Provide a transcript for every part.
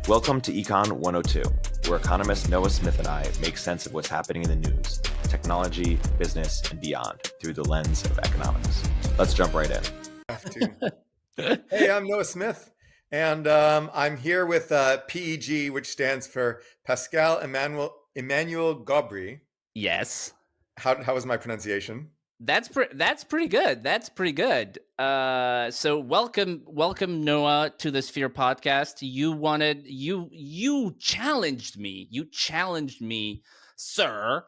Welcome to Econ 102, where economist Noah Smith and I make sense of what's happening in the news, technology, business, and beyond through the lens of economics. Let's jump right in. Have to. Hey, I'm Noah Smith, and I'm here with PEG, which stands for Pascal-Emmanuel Gobry. Yes. How was my pronunciation? That's pretty good. That's pretty good. So welcome Noah to the Sphere podcast. You challenged me. You challenged me, sir.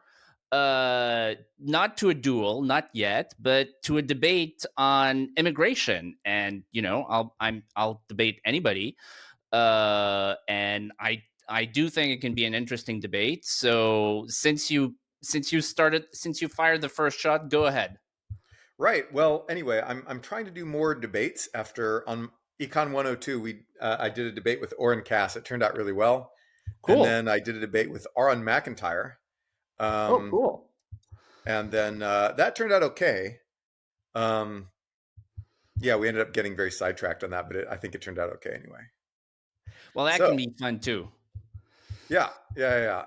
Not to a duel, not yet, but to a debate on immigration. And I'll debate anybody. And I do think it can be an interesting debate. So since you fired the first shot, go ahead. Right. Well, anyway, I'm trying to do more debates. After on Econ 102, I did a debate with Oren Cass. It turned out really well. Cool. And then I did a debate with Aaron McIntyre. Cool. And then that turned out okay. Yeah, we ended up getting very sidetracked on that, but I think it turned out okay anyway. Well, that can be fun too. Yeah.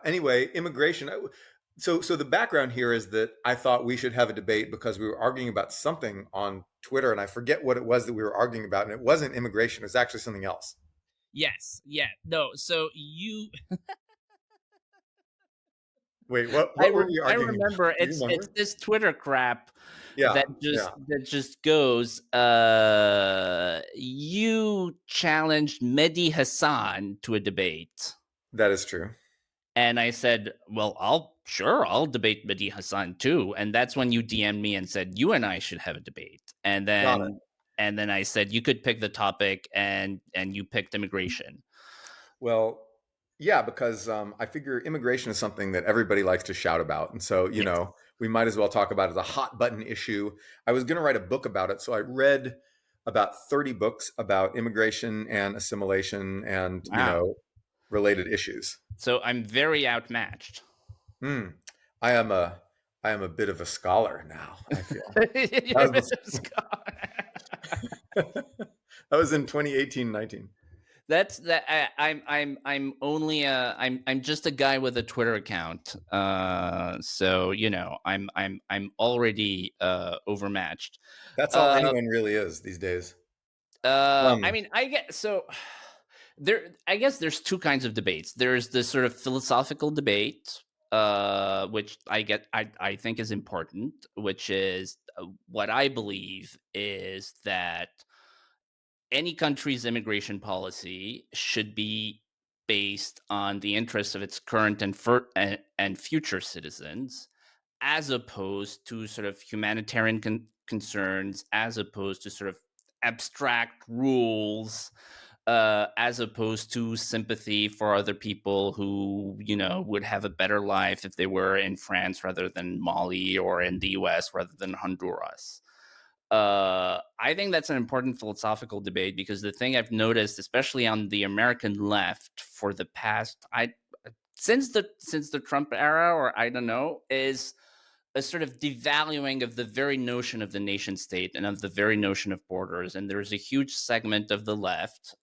Anyway, immigration. So the background here is that I thought we should have a debate because we were arguing about something on Twitter, and I forget what it was that we were arguing about, and it wasn't immigration. It was actually something else. Yes. Yeah. No. So you. Wait. What were we arguing? I remember. It's this Twitter crap. Yeah. That just goes. You challenged Mehdi Hassan to a debate. That is true. And I said, well, I'll debate Mehdi Hassan too. And that's when you DM'd me and said, you and I should have a debate. And then I said, you could pick the topic, and you picked immigration. Well, yeah, because I figure immigration is something that everybody likes to shout about. And so, we might as well talk about it as a hot button issue. I was going to write a book about it. So I read about 30 books about immigration and assimilation and, related issues. So I'm very outmatched. I am a bit of a scholar now, I feel. That was in 2018-19. That's that. I'm only I'm just a guy with a Twitter account. So I'm already overmatched. That's all anyone really is these days. I guess there's two kinds of debates. There's the sort of philosophical debate, which I think is important, which is what I believe is that any country's immigration policy should be based on the interests of its current and future citizens, as opposed to sort of humanitarian concerns, as opposed to sort of abstract rules, as opposed to sympathy for other people who, would have a better life if they were in France rather than Mali, or in the US rather than Honduras. I think that's an important philosophical debate, because the thing I've noticed, especially on the American left for the past, since the Trump era, or I don't know, is a sort of devaluing of the very notion of the nation state and of the very notion of borders. And there's a huge segment of the left,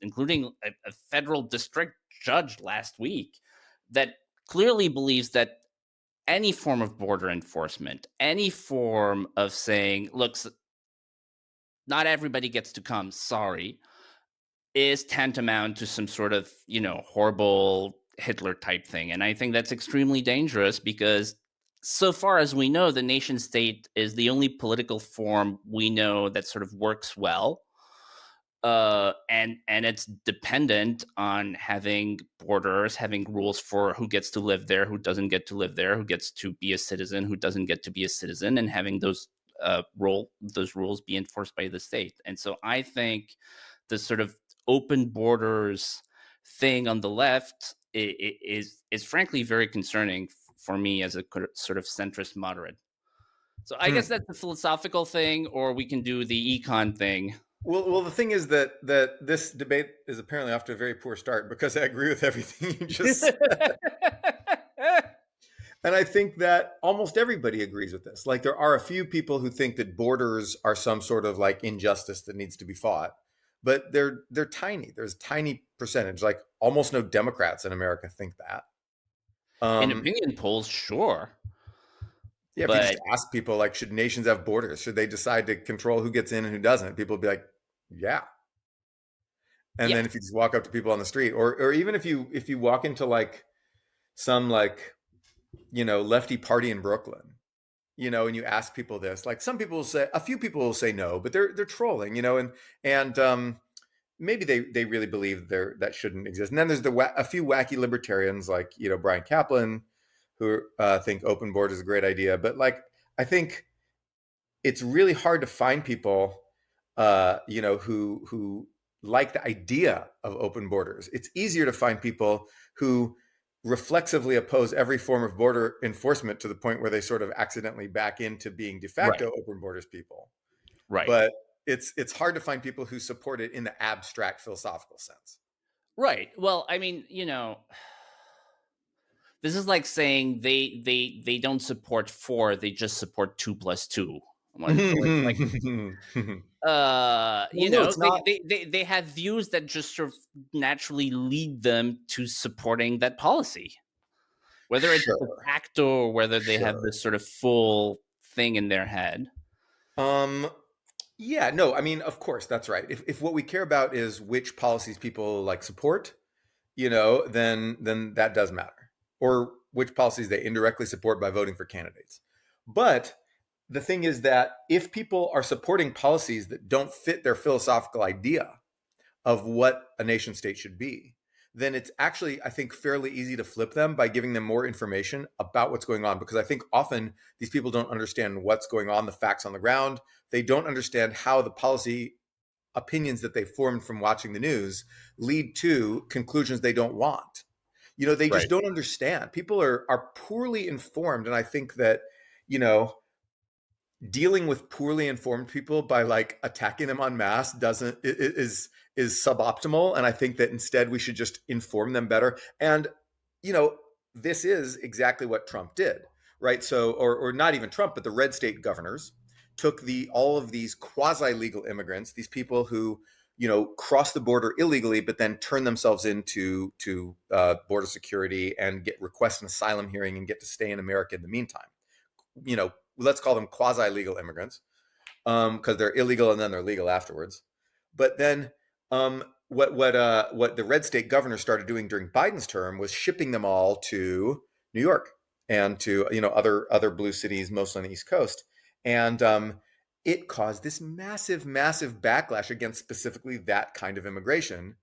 including a federal district judge last week, that clearly believes that any form of border enforcement, any form of saying, look, not everybody gets to come, sorry, is tantamount to some sort of, horrible Hitler type thing. And I think that's extremely dangerous, because so far as we know, the nation state is the only political form we know that sort of works well. And it's dependent on having borders, having rules for who gets to live there, who doesn't get to live there, who gets to be a citizen, who doesn't get to be a citizen, and having those rules be enforced by the state. And so I think the sort of open borders thing on the left is frankly very concerning for me as a sort of centrist moderate. So I guess that's the philosophical thing, or we can do the econ thing. Well, the thing is that this debate is apparently off to a very poor start, because I agree with everything you just said. And I think that almost everybody agrees with this. Like, there are a few people who think that borders are some sort of like injustice that needs to be fought. but they're tiny. There's a tiny percentage, like almost no Democrats in America think that. In Um, opinion polls, sure, yeah, if you just but ask people, like, should nations have borders? Should they decide to control who gets in and who doesn't? People would be like, yeah. And yeah, then if you just walk up to people on the street, or even if you walk into like some like lefty party in Brooklyn, and you ask people this, like some people will say, a few people will say no, but they're trolling, and maybe they really believe that shouldn't exist. And then there's a few wacky libertarians like Brian Kaplan, who think open borders is a great idea, but like I think it's really hard to find people, who like the idea of open borders. It's easier to find people who reflexively oppose every form of border enforcement to the point where they sort of accidentally back into being de right, facto open borders people. right, But it's hard to find people who support it in the abstract philosophical sense. right. Well, I mean, this is like saying they don't support four, they just support 2 plus 2. Like, Well, no, it's not. they have views that just sort of naturally lead them to supporting that policy, whether it's de Sure, facto or whether they have sure. this sort of full thing in their head. Um, yeah, no, I mean, of course, that's right. If what we care about is which policies people like support, then that does matter, or which policies they indirectly support by voting for candidates. But the thing is that if people are supporting policies that don't fit their philosophical idea of what a nation state should be, then it's actually, I think, fairly easy to flip them by giving them more information about what's going on. Because I think often these people don't understand what's going on, the facts on the ground. They don't understand how the policy opinions that they formed from watching the news lead to conclusions they don't want. They just Right. don't understand. People are poorly informed. And I think that, you know, dealing with poorly informed people by like attacking them en masse doesn't is suboptimal. And I think that instead we should just inform them better. And this is exactly what Trump did, right? So, or not even Trump, but the red state governors took all of these quasi legal immigrants, these people who cross the border illegally, but then turn themselves into border security and request an asylum hearing and get to stay in America in the meantime. Let's call them quasi legal immigrants, because they're illegal and then they're legal afterwards. But then what the red state governor started doing during Biden's term was shipping them all to New York and to other blue cities, mostly on the East Coast, and it caused this massive backlash against specifically that kind of immigration,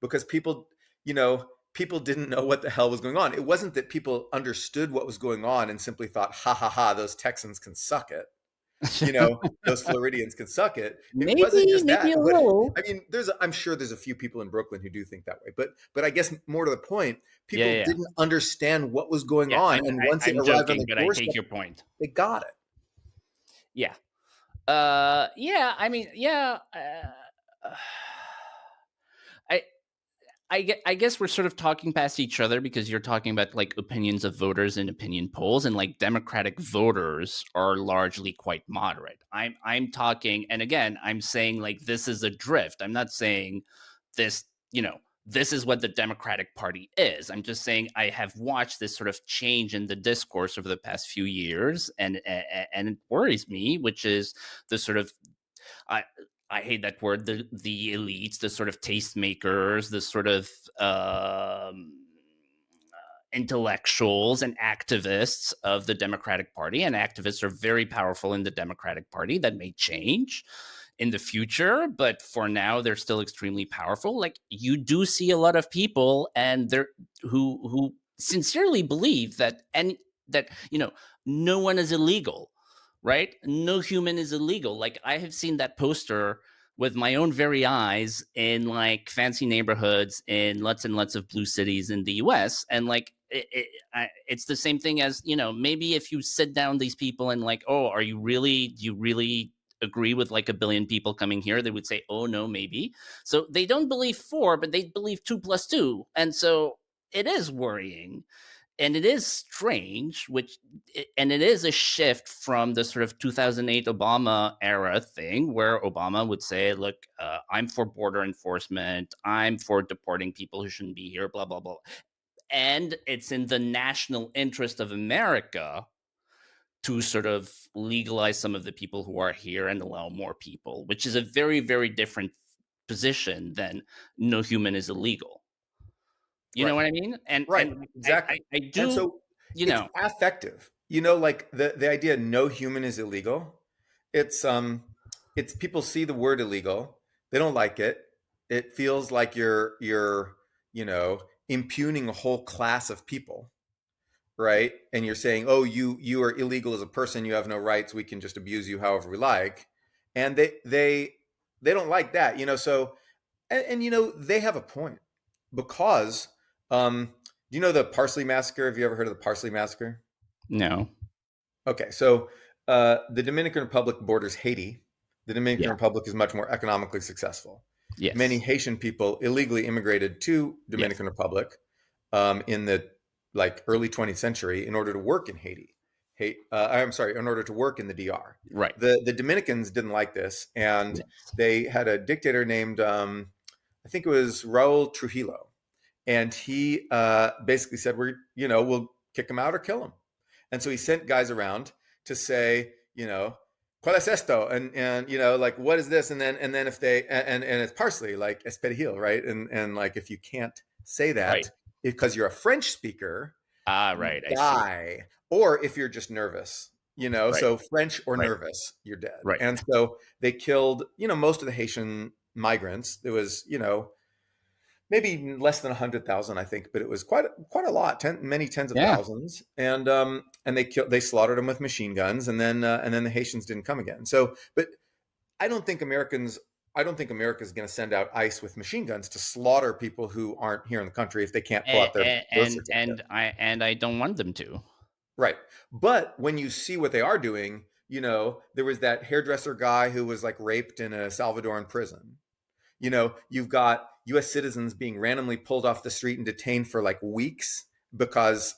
because people didn't know what the hell was going on. It wasn't that people understood what was going on and simply thought, ha ha ha, those Texans can suck it. Those Floridians can suck it. It wasn't just that. Maybe a little. I mean, I'm sure there's a few people in Brooklyn who do think that way, but I guess more to the point, people Yeah. didn't understand what was going Yeah, on, and once it I'm arrived on joking, the but I doorstep, take your point. they got it. Yeah. Yeah, I mean, yeah, I I guess we're sort of talking past each other because you're talking about like opinions of voters and opinion polls, and like Democratic voters are largely quite moderate. I'm talking, and again, I'm saying like this is a drift. I'm not saying this, this is what the Democratic Party is. I'm just saying I have watched this sort of change in the discourse over the past few years, and it worries me, which is the sort of I I hate that word. The elites, the sort of tastemakers, the sort of intellectuals and activists of the Democratic Party, and activists are very powerful in the Democratic Party. That may change in the future, but for now they're still extremely powerful. Like you do see a lot of people, and they're who sincerely believe that, and that no one is illegal, right? No human is illegal. Like I have seen that poster with my own very eyes in like fancy neighborhoods in lots and lots of blue cities in the US. And like it's the same thing as, maybe if you sit down these people and like, oh, do you really agree with like a billion people coming here? They would say, oh, no, maybe. So they don't believe four, but they believe 2 plus 2. And so it is worrying. and it is strange, and it is a shift from the sort of 2008 Obama era thing where Obama would say, look, I'm for border enforcement, I'm for deporting people who shouldn't be here, blah, blah, blah. And it's in the national interest of America to sort of legalize some of the people who are here and allow more people, which is a very, very different position than no human is illegal. You know what I mean? And exactly. I do. And so it's affective. Like the idea no human is illegal. It's people see the word illegal, they don't like it. It feels like you're impugning a whole class of people, right? And you're saying, oh, you are illegal as a person, you have no rights, we can just abuse you however we like. And they don't like that, so and they have a point, because do you know the Parsley Massacre? Have you ever heard of the Parsley Massacre? No. Okay, so the Dominican Republic borders Haiti. The Dominican Republic is much more economically successful. Yes. Many Haitian people illegally immigrated to Dominican Republic in the early 20th century in order to work in Haiti. In order to work in the DR. Right. The Dominicans didn't like this, and they had a dictator named, I think it was Raul Trujillo. And he basically said, we'll kick him out or kill him. And so he sent guys around to say, ¿cuál es esto? And what is this? And then if they, and it's parsley, like esperejil, right? And if you can't say that because you're a French speaker, right, die. Or if you're just nervous, so French or nervous, you're dead. Right. And so they killed, most of the Haitian migrants. There was, maybe less than 100,000, I think, but it was quite a lot, many tens of thousands. And they slaughtered them with machine guns, and then the Haitians didn't come again. So, but I don't think America's going to send out ICE with machine guns to slaughter people who aren't here in the country if they can't pull out their birth certificate. And I don't want them to. Right. But when you see what they are doing, there was that hairdresser guy who was raped in a Salvadoran prison. You've got U.S. citizens being randomly pulled off the street and detained for weeks because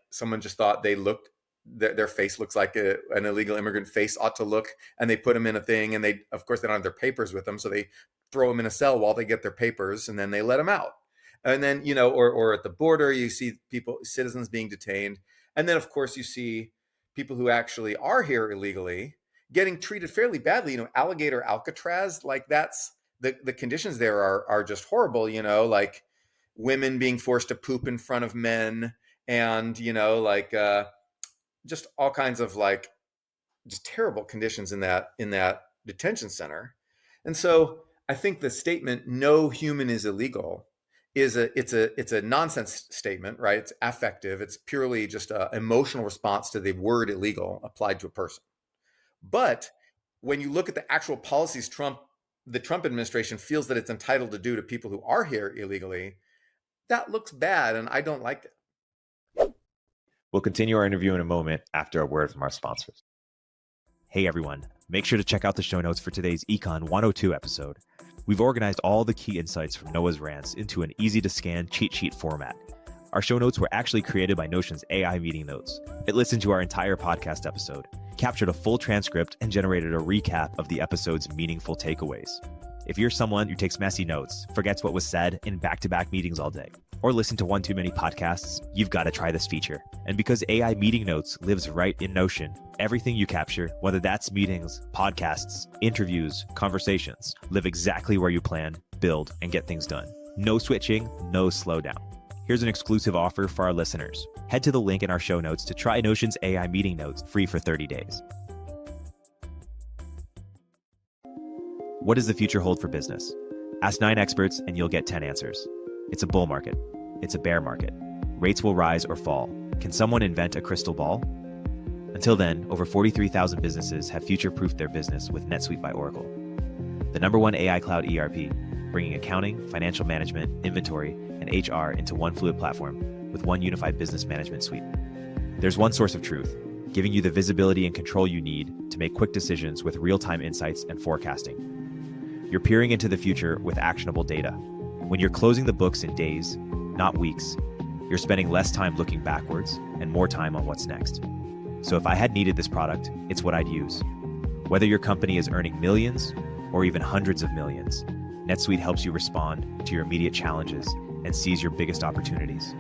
someone just thought their face looks like an illegal immigrant face ought to look, and they put them in a thing, and they don't have their papers with them, so they throw them in a cell while they get their papers, and then they let them out. And then or at the border you see citizens being detained, and then of course you see people who actually are here illegally getting treated fairly badly. Alligator Alcatraz, that's the conditions there are just horrible. Women being forced to poop in front of men, and just all kinds of just terrible conditions in that detention center. And so I think the statement "no human is illegal" it's a nonsense statement, right? It's affective. It's purely just an emotional response to the word illegal applied to a person. But when you look at the actual policies the Trump administration feels that it's entitled to do to people who are here illegally, that looks bad, and I don't like it. We'll continue our interview in a moment after a word from our sponsors. Hey everyone, make sure to check out the show notes for today's Econ 102 episode. We've organized all the key insights from Noah's rants into an easy-to-scan cheat sheet format. Our show notes were actually created by Notion's AI meeting notes. It listened to our entire podcast episode, captured a full transcript, and generated a recap of the episode's meaningful takeaways. If you're someone who takes messy notes, forgets what was said in back-to-back meetings all day, or listen to one too many podcasts, you've got to try this feature. And because AI meeting notes lives right in Notion, everything you capture, whether that's meetings, podcasts, interviews, conversations, live exactly where you plan, build, and get things done. No switching, no slowdown. Here's an exclusive offer for our listeners. Head to the link in our show notes to try Notion's AI meeting notes free for 30 days. What does the future hold for business? Ask 9 experts and you'll get 10 answers. It's a bull market. It's a bear market. Rates will rise or fall. Can someone invent a crystal ball? Until then, over 43,000 businesses have future-proofed their business with NetSuite by Oracle, the #1 AI cloud ERP, bringing accounting, financial management, inventory, and HR into one fluid platform with one unified business management suite. There's one source of truth, giving you the visibility and control you need to make quick decisions with real-time insights and forecasting. You're peering into the future with actionable data. When you're closing the books in days, not weeks, You're spending less time looking backwards and more time on what's next. So if I had needed this product, it's what I'd use. Whether your company is earning millions or even hundreds of millions, NetSuite helps you respond to your immediate challenges and seize your biggest opportunities.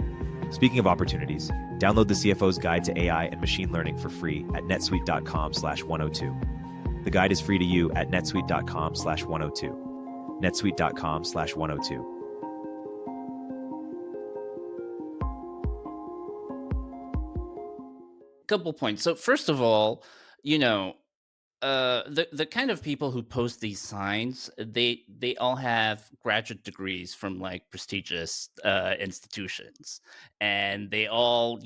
Speaking of opportunities, download the CFO's Guide to AI and Machine Learning for free at netsuite.com/102. The guide is free to you at netsuite.com/102. netsuite.com/102. Couple points. So first of all, the kind of people who post these signs, they all have graduate degrees from like prestigious institutions, and they all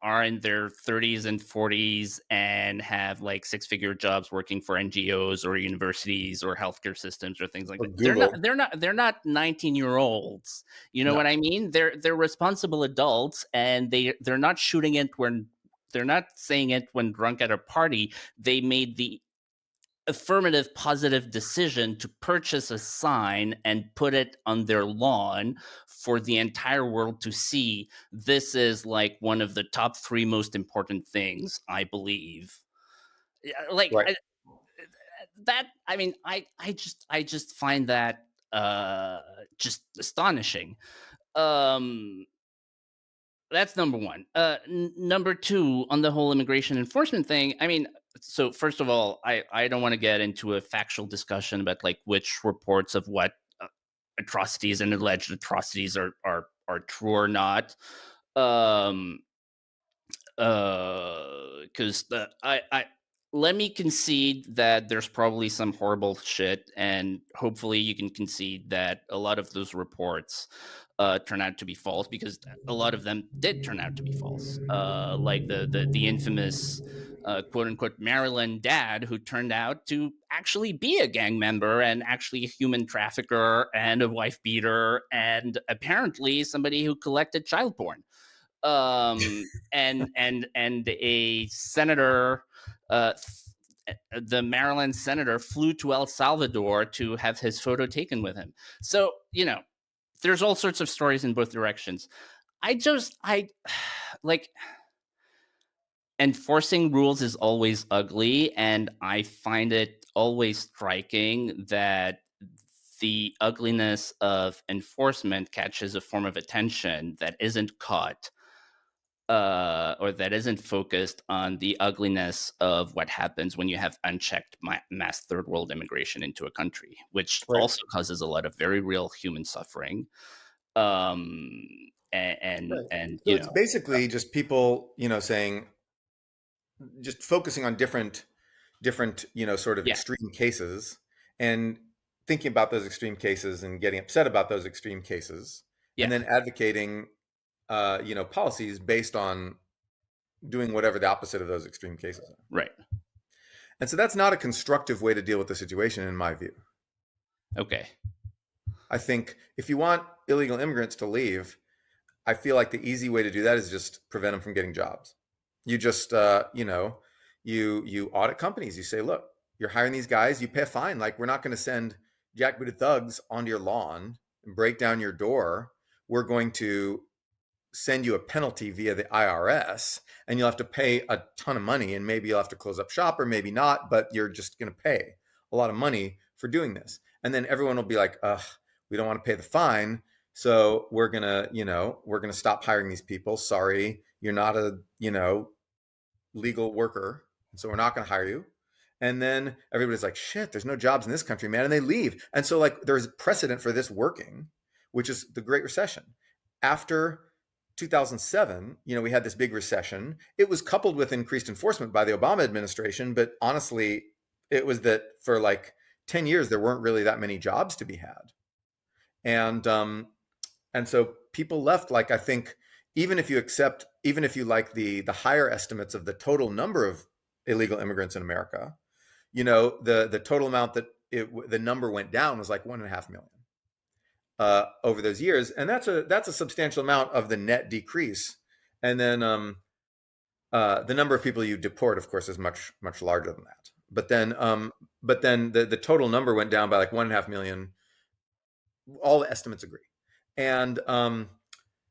are in their 30s and 40s and have like six-figure jobs working for NGOs or universities or healthcare systems or things like Or that. Google. They're not 19-year-olds. You know No. what I mean? They're responsible adults, and they're not shooting it when they're not saying it when drunk at a party. They made the affirmative positive decision to purchase a sign and put it on their lawn for the entire world to see. This is like one of the top 3 most important things, I believe. Like Right. I just find that just astonishing. That's number one. Number two, on the whole immigration enforcement thing, so first of all, I don't want to get into a factual discussion about like which reports of what atrocities and alleged atrocities are true or not. Because I let me concede that there's probably some horrible shit, and hopefully you can concede that a lot of those reports turn out to be false, because a lot of them did turn out to be false. Like the infamous quote unquote Maryland dad who turned out to actually be a gang member and actually a human trafficker and a wife beater and apparently somebody who collected child porn. And a senator, the Maryland senator, flew to El Salvador to have his photo taken with him. So there's all sorts of stories in both directions. I like, enforcing rules is always ugly, and I find it always striking that the ugliness of enforcement catches a form of attention that isn't caught or that isn't focused on the ugliness of what happens when you have unchecked mass third world immigration into a country, which Right. also causes a lot of very real human suffering. Um, and Right. and So it's basically just people, saying, just focusing on different, sort of yeah, extreme cases, and thinking about those extreme cases and getting upset about those extreme cases, and yeah, then advocating, policies based on doing whatever the opposite of those extreme cases are. right. And so that's not a constructive way to deal with the situation, in my view. Okay. I think if you want illegal immigrants to leave, I feel like the easy way to do that is just prevent them from getting jobs. You just, you audit companies. You say, look, you're hiring these guys. You pay a fine. Like, we're not going to send jackbooted thugs onto your lawn and break down your door. We're going to send you a penalty via the IRS, and you'll have to pay a ton of money, and maybe you'll have to close up shop or maybe not, but you're just going to pay a lot of money for doing this. And then everyone will be like, ugh, we don't want to pay the fine. So we're going to stop hiring these people. Sorry, you're not a, legal worker. So we're not going to hire you. And then everybody's like, shit, there's no jobs in this country, man. And they leave. And so like there's precedent for this working, which is the Great Recession. After 2007, we had this big recession. It was coupled with increased enforcement by the Obama administration. But honestly, it was that for like 10 years, there weren't really that many jobs to be had. And so people left. Like, I think even if you like the higher estimates of the total number of illegal immigrants in America, the total amount that the number went down was like 1.5 million over those years, and that's a substantial amount of the net decrease. And then the number of people you deport, of course, is much larger than that. But then the total number went down by like 1.5 million. All the estimates agree. And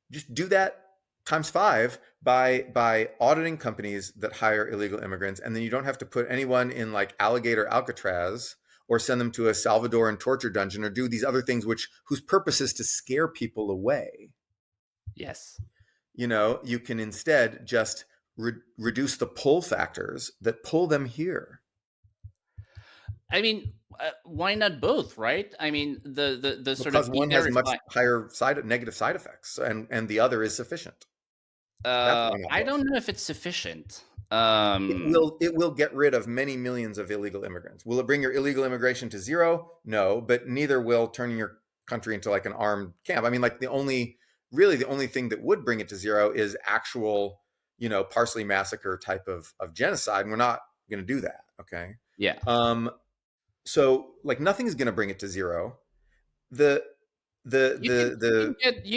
just do that times 5 by auditing companies that hire illegal immigrants, and then you don't have to put anyone in like alligator Alcatraz or send them to a Salvadoran torture dungeon or do these other things whose purpose is to scare people away. Yes. You can instead just reduce the pull factors that pull them here. I mean, why not both, right? I mean, the sort Because of one has much higher negative side effects, and the other is sufficient. That's why not I both. don't know if it's sufficient. It will get rid of many millions of illegal immigrants. Will it bring your illegal immigration to zero? No, but neither will turning your country into like an armed camp. I mean, like the only thing that would bring it to zero is actual, parsley massacre type of genocide. And we're not going to do that. Okay. Yeah. So like nothing's going to bring it to zero. You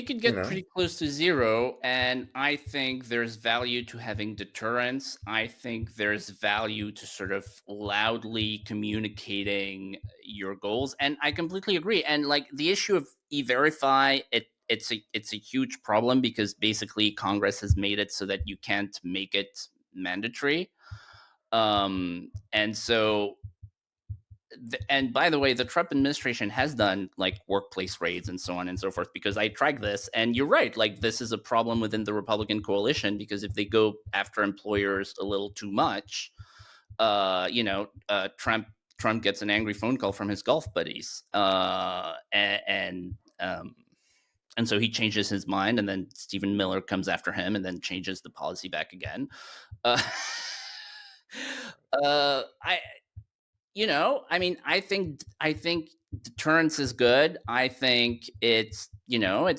could get pretty close to zero, and I think there's value to having deterrence. I think there's value to sort of loudly communicating your goals, and I completely agree. And like the issue of e-verify, it's a huge problem because basically Congress has made it so that you can't make it mandatory. And so and by the way, the Trump administration has done like workplace raids and so on and so forth, because I track this, and you're right, like this is a problem within the Republican coalition, because if they go after employers a little too much, Trump gets an angry phone call from his golf buddies, and so he changes his mind, and then Stephen Miller comes after him and then changes the policy back again. I think deterrence is good. I think it's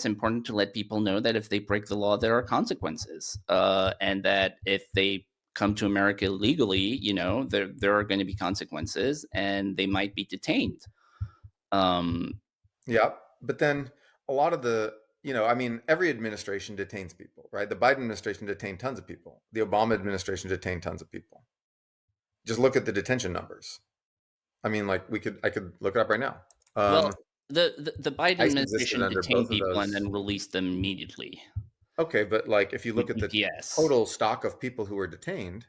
important to let people know that if they break the law, there are consequences, and that if they come to America illegally, there are going to be consequences, and they might be detained. Yeah, but then a lot of every administration detains people, right? The Biden administration detained tons of people. The Obama administration detained tons of people. Just look at the detention numbers. I mean, like I could look it up right now. Well, the Biden ICE administration under detained both of people and those. then released them immediately. Okay, but like if you look at the Yes. total stock of people who were detained,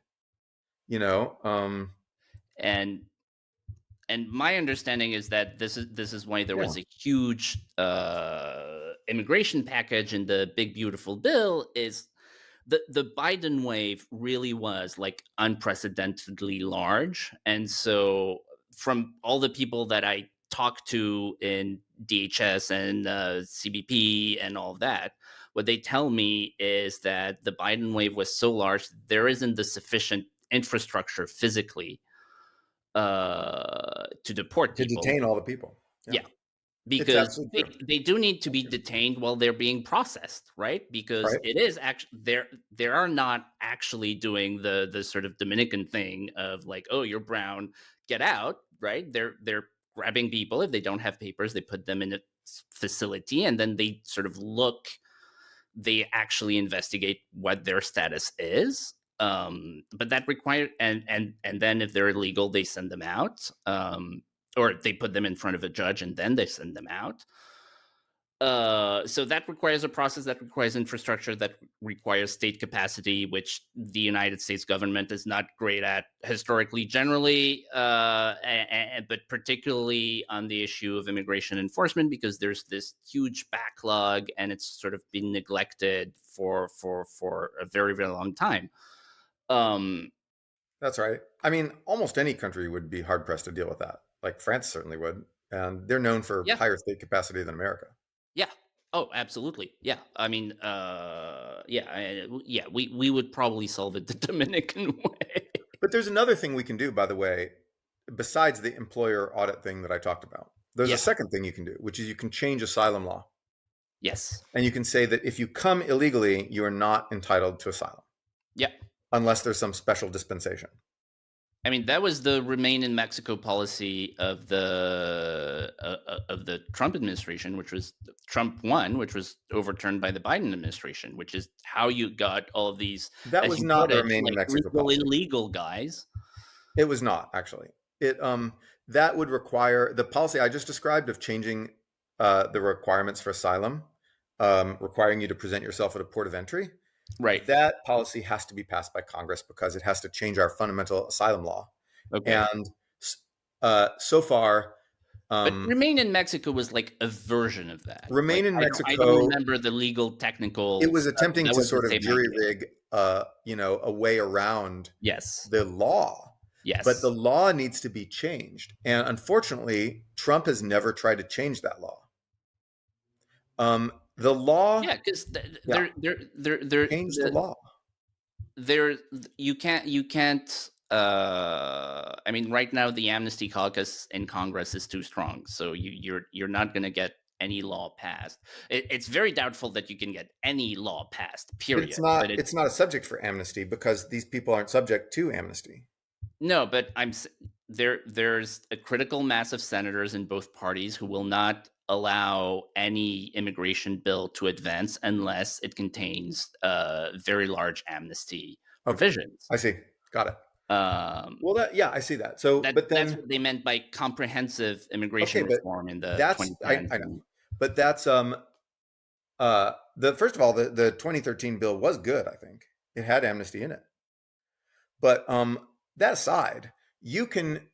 and my understanding is that this is why there was a huge immigration package in the big beautiful bill. Is the Biden wave really was like unprecedentedly large, and so from all the people that I talked to in DHS and CBP and all of that, what they tell me is that the Biden wave was so large, there isn't the sufficient infrastructure physically to deport to people. detain all the people. Yeah. Because they do need to be detained while they're being processed, right? Because it is actually they are not actually doing the sort of Dominican thing of like, oh, you're brown, get out, right? They're grabbing people. If they don't have papers, they put them in a facility, and then they sort of they actually investigate what their status is. But that required, and then if they're illegal, they send them out. Or they put them in front of a judge and then they send them out. So that requires a process, that requires infrastructure, that requires state capacity, which the United States government is not great at historically, generally, but particularly on the issue of immigration enforcement, because there's this huge backlog and it's sort of been neglected for a very, very long time. That's right. I mean, almost any country would be hard pressed to deal with that. Like France certainly would, and they're known for higher state capacity than America. Yeah. Oh, absolutely. Yeah. I mean, we would probably solve it the Dominican way. But there's another thing we can do, by the way, besides the employer audit thing that I talked about. There's a second thing you can do, which is you can change asylum law. Yes. And you can say that if you come illegally, you are not entitled to asylum. Yeah. Unless there's some special dispensation. I mean, that was the remain in Mexico policy of the Trump administration, which was Trump 1, which was overturned by the Biden administration, which is how you got all of these. That was not the remain in Mexico policy. Illegal guys. It was not, actually. That would require the policy I just described of changing the requirements for asylum, requiring you to present yourself at a port of entry. Right. That policy has to be passed by Congress because it has to change our fundamental asylum law. Okay. And so far, But Remain in Mexico was like a version of that. Remain Like in I don't Mexico, remember the legal technical it was stuff, but attempting that to was the sort of same jury idea. rig, a way around Yes. the law. But Yes. the law needs to be changed. And unfortunately, Trump has never tried to change that law. The law, Yeah, because yeah, they're change the law. there you can't I mean, right now the amnesty caucus in Congress is too strong, so you're not going to get any law passed. It's very doubtful that you can get any law passed, But period. But it's not a subject for amnesty because these people aren't subject to amnesty. no, but there's a critical mass of senators in both parties who will not allow any immigration bill to advance unless it contains very large amnesty Okay, provisions. I see. Got it. Um, Well, I see that. So, but that's then, what they meant by comprehensive okay, immigration but reform in the that's, 2010s. I know, but that's, first of all, the 2013 bill was good. I think it had amnesty in it. But that aside, you can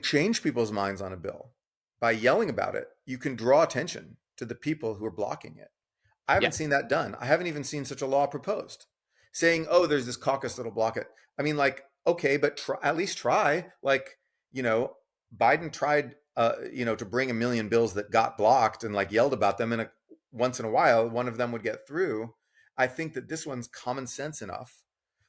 change people's minds on a bill by yelling about it. You can draw attention to the people who are blocking it. I haven't Yes. seen that done. I haven't even seen such a law proposed, saying, "Oh, there's this caucus that'll block it." I mean, like, okay, but at least try. Like, Biden tried, to bring a million bills that got blocked and like yelled about them, and once in a while, one of them would get through. I think that this one's common sense enough.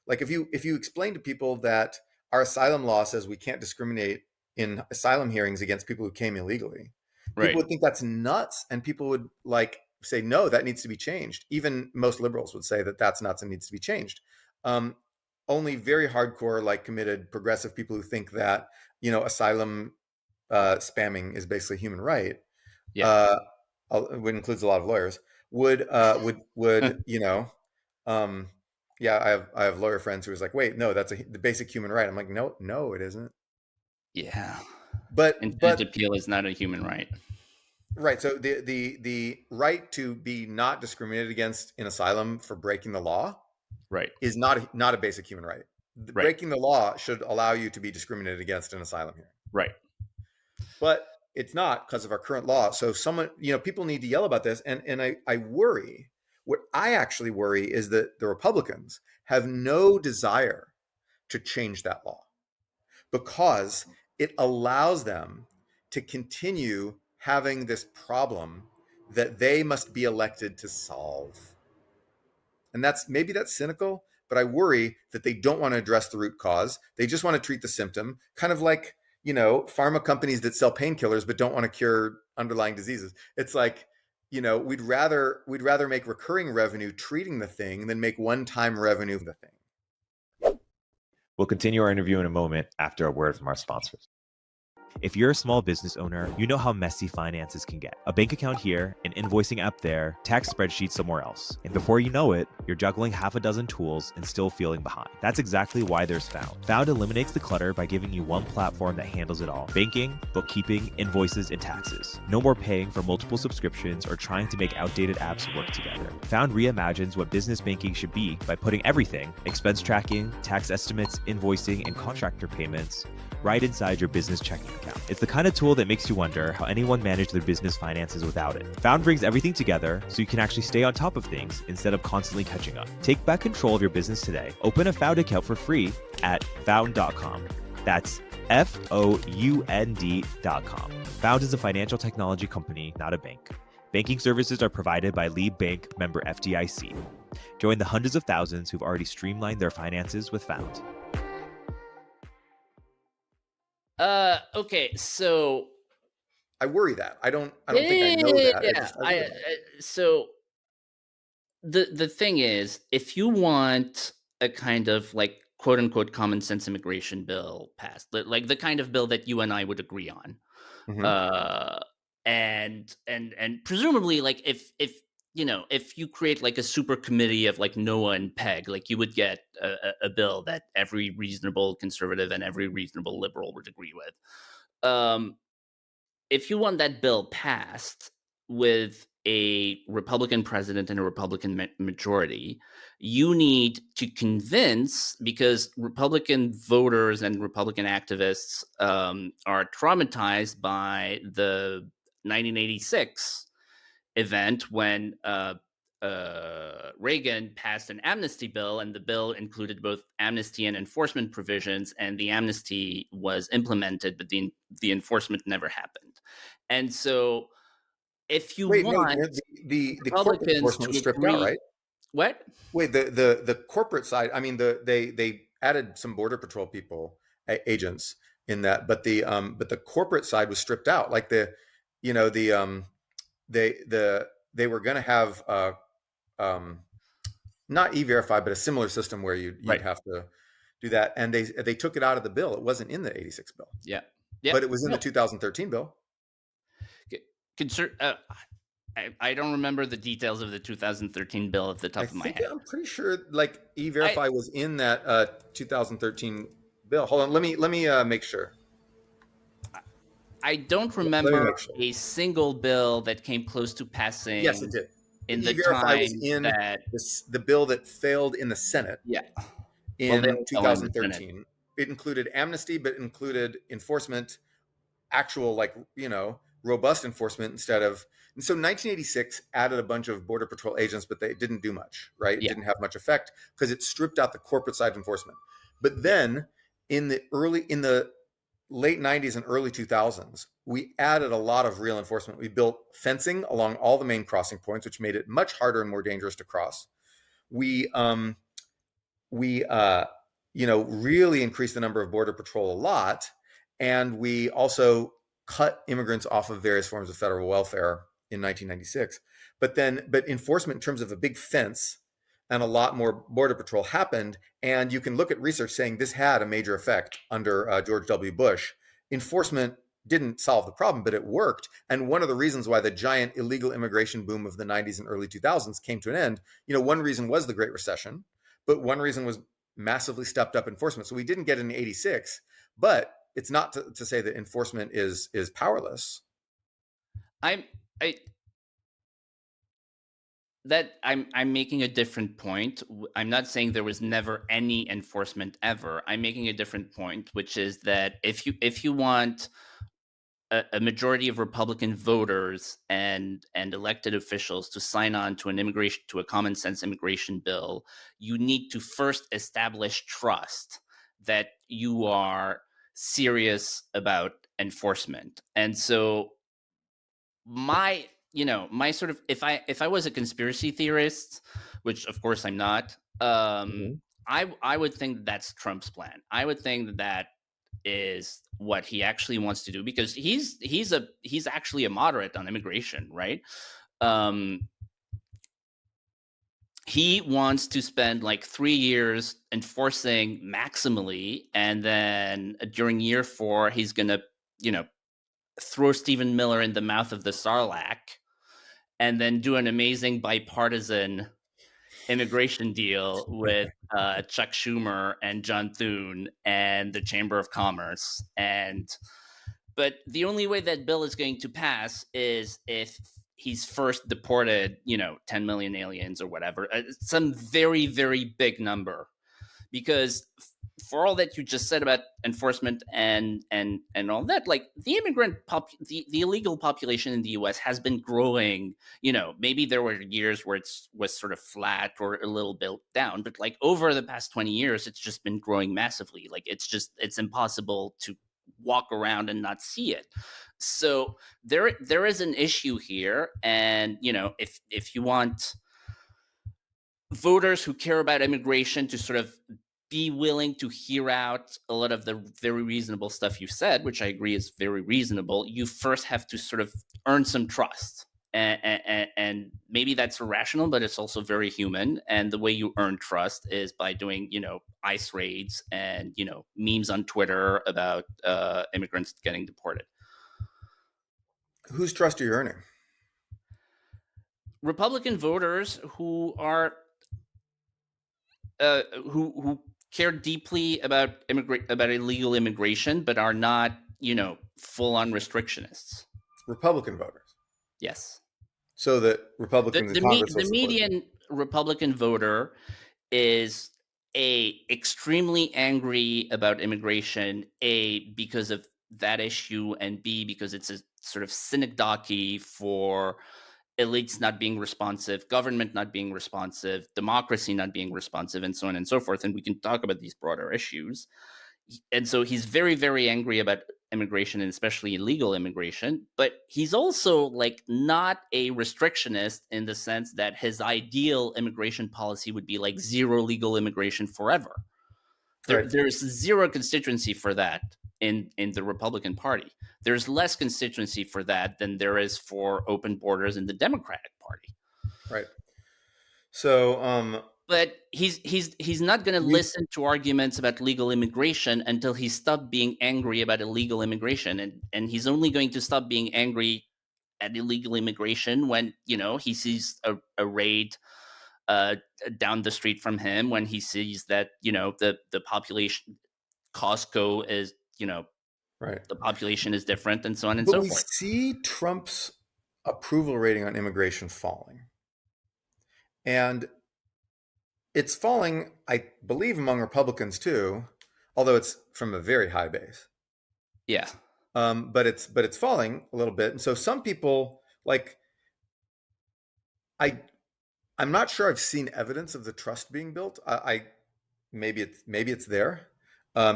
Like, if you explain to people that our asylum law says we can't discriminate in asylum hearings against people who came illegally, people Right. would think that's nuts, and people would like say, no, that needs to be changed. Even most liberals would say that that's nuts and needs to be changed. Only very hardcore, like committed progressive people who think that, asylum spamming is basically human right, Yeah. uh, which includes a lot of lawyers, would um, yeah, I have lawyer friends who was like, wait, no, that's the basic human right. I'm like, no, it isn't. Yeah. But Infinite appeal is not a human right. right. So the right to be not discriminated against in asylum for breaking the law Right. is not a basic human right. Right. Breaking the law should allow you to be discriminated against in asylum hearing. Right. But it's not because of our current law. So people need to yell about this. And I worry. What I actually worry is that the Republicans have no desire to change that law because it allows them to continue having this problem that they must be elected to solve. And maybe that's cynical, but I worry that they don't want to address the root cause. They just want to treat the symptom, kind of like, pharma companies that sell painkillers but don't want to cure underlying diseases. It's like, we'd rather make recurring revenue treating the thing than make one-time revenue from the thing. We'll continue our interview in a moment after a word from our sponsors. If you're a small business owner, you know how messy finances can get. A bank account here, an invoicing app there, tax spreadsheets somewhere else. And before you know it, you're juggling half a dozen tools and still feeling behind. That's exactly why there's Found. Found eliminates the clutter by giving you one platform that handles it all. Banking, bookkeeping, invoices, and taxes. No more paying for multiple subscriptions or trying to make outdated apps work together. Found reimagines what business banking should be by putting everything, expense tracking, tax estimates, invoicing, and contractor payments, right inside your business checking account. It's the kind of tool that makes you wonder how anyone managed their business finances without it. Found brings everything together so you can actually stay on top of things instead of constantly catching up. Take back control of your business today. Open a Found account for free at found.com. That's FOUND.com. Found is a financial technology company, not a bank. Banking services are provided by Lead Bank, member FDIC. Join the hundreds of thousands who've already streamlined their finances with Found. Okay, so I worry that. I don't think I know that. yeah, I worry about it. so the thing is, if you want a kind of like quote unquote common sense immigration bill passed, like the kind of bill that you and I would agree on, Mhm. and presumably, like if you create like a super committee of like Noah and Peg, like you would get a bill that every reasonable conservative and every reasonable liberal would agree with. If you want that bill passed with a Republican president and a Republican majority, you need to convince, because Republican voters and Republican activists are traumatized by the 1986 event when Reagan passed an amnesty bill, and the bill included both amnesty and enforcement provisions, and the amnesty was implemented, but the enforcement never happened. And so if you Wait, no, want the corporate Republicans enforcement was to stripped out, agree, right? what? Wait, the corporate side. I mean, they added some border patrol people, agents in that, but the corporate side was stripped out. Like you know, they were going to have um, not e-verify, but a similar system where you'd Right. have to do that, and they took it out of the bill. It wasn't in the '86 bill, Yeah. but it was in No. the 2013 bill. I don't remember the details of the 2013 bill at the top of my head. I'm pretty sure like e-verify was in that 2013 bill. Hold on, let me make sure. I don't Let me remember make sure. a single bill that came close to passing. Yes, it did. In the E-verify was time in that the bill that failed in the Senate yeah, in they all fell in the Senate. 2013. It included amnesty, but included enforcement, actual robust enforcement instead of. And so 1986 added a bunch of Border Patrol agents, but they didn't do much, right? It Yeah. didn't have much effect because it stripped out the corporate side of enforcement. But then in the late 90s and early 2000s, we added a lot of real enforcement. We built fencing along all the main crossing points, which made it much harder and more dangerous to cross. We really increased the number of Border Patrol a lot. And we also cut immigrants off of various forms of federal welfare in 1996. But enforcement in terms of a big fence and a lot more Border Patrol happened. And you can look at research saying this had a major effect under George W. Bush. Enforcement didn't solve the problem, but it worked. And one of the reasons why the giant illegal immigration boom of the 90s and early 2000s came to an end, one reason was the Great Recession, but one reason was massively stepped up enforcement. So we didn't get it in 86, but it's not to say that enforcement is powerless. I'm making a different point. I'm not saying there was never any enforcement ever. I'm making a different point, which is that if you want a majority of Republican voters and elected officials to sign on to a common sense immigration bill, you need to first establish trust that you are serious about enforcement. And so my sort of, if I was a conspiracy theorist, which of course I'm not, I would think that's Trump's plan. I would think that is what he actually wants to do, because he's actually a moderate on immigration, right? He wants to spend like 3 years enforcing maximally, and then during year 4 he's gonna throw Stephen Miller in the mouth of the Sarlacc, and then do an amazing bipartisan immigration deal with Chuck Schumer and John Thune and the Chamber of Commerce. But the only way that bill is going to pass is if he's first deported, 10 million aliens or whatever, some very, very big number. Because for all that you just said about enforcement and all that, like the the illegal population in the US has been growing. Maybe there were years where it was sort of flat or a little bit down, but like over the past 20 years, it's just been growing massively. Like it's impossible to walk around and not see it. So there is an issue here. And if you want voters who care about immigration to sort of be willing to hear out a lot of the very reasonable stuff you said, which I agree is very reasonable, you first have to sort of earn some trust. And maybe that's irrational, but it's also very human. And the way you earn trust is by doing, ICE raids and, memes on Twitter about immigrants getting deported. Whose trust are you earning? Republican voters who are who care deeply about illegal immigration, but are not, full-on restrictionists. Republican voters. Yes. So that Republicans in Congress will The support them. median Republican voter is extremely angry about immigration, because of that issue, and B, because it's a sort of synecdoche for elites not being responsive, government not being responsive, democracy not being responsive, and so on and so forth. And we can talk about these broader issues. And so he's very, very angry about immigration, and especially illegal immigration. But he's also like not a restrictionist, in the sense that his ideal immigration policy would be like zero legal immigration forever. Right. There's zero constituency for that in the Republican Party. There's less constituency for that than there is for open borders in the Democratic Party. Right. So, But he's not going to listen to arguments about legal immigration until he stopped being angry about illegal immigration, and he's only going to stop being angry at illegal immigration when, you know, he sees a raid down the street from him, when he sees that, you know, the population, Costco is, you know, right. the population is different, and so on and But so we forth. see Trump's approval rating on immigration falling. And it's falling, I believe, among Republicans too, although it's from a very high base. Yeah. But it's falling a little bit. And so some people, like, I'm not sure I've seen evidence of the trust being built. Maybe it's there.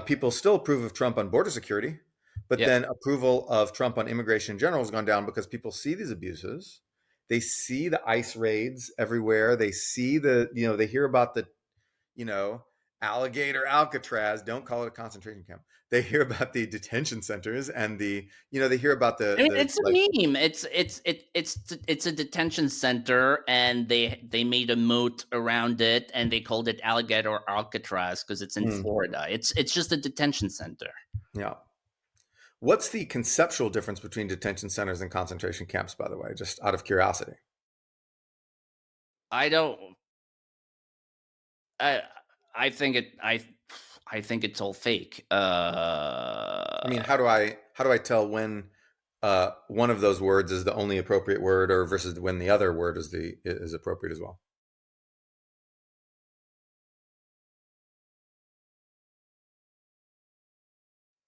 People still approve of Trump on border security, but Yeah. then approval of Trump on immigration in general has gone down because people see these abuses. They see the ICE raids everywhere. They see they hear about the, alligator Alcatraz. Don't call it a concentration camp. They hear about the detention centers and they hear about the. I mean, the it's a meme. It's a detention center, and they made a moat around it, and they called it Alligator Alcatraz because it's in Florida. It's just a detention center. Yeah. What's the conceptual difference between detention centers and concentration camps, by the way, just out of curiosity? I think it's all fake. I mean, how do I tell when one of those words is the only appropriate word, or versus when the other word is appropriate as well?